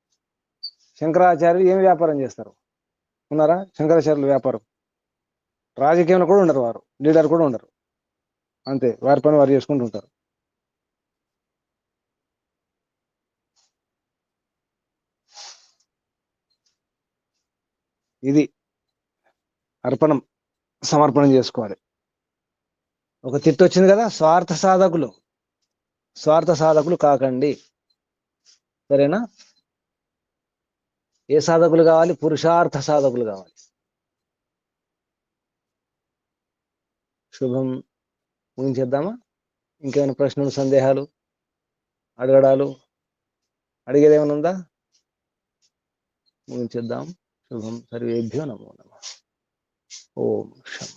శంకరాచార్యులు ఏం వ్యాపారం చేస్తారు, ఉన్నారా శంకరాచార్యులు వ్యాపారం? రాజకీయంలో కూడా ఉండరు, వారు లీడర్ కూడా ఉండరు, అంతే, వారి పని వారు చేసుకుంటూ ఉంటారు. ఇది అర్పణం, సమర్పణం చేసుకోవాలి. ఒక తిట్టు వచ్చింది కదా, స్వార్థ సాధకులు కాకండి, సరేనా? ఏ సాధకులు కావాలి? పురుషార్థ సాధకులు కావాలి. శుభం. ముగించేద్దామా? ఇంకేమైనా ప్రశ్నలు, సందేహాలు, అడగడాలు, అడిగేది ఏమైనా ఉందా? ముగించేద్దాం. శుభం. సర్వేభ్యో నమో నమః. ఓం శం.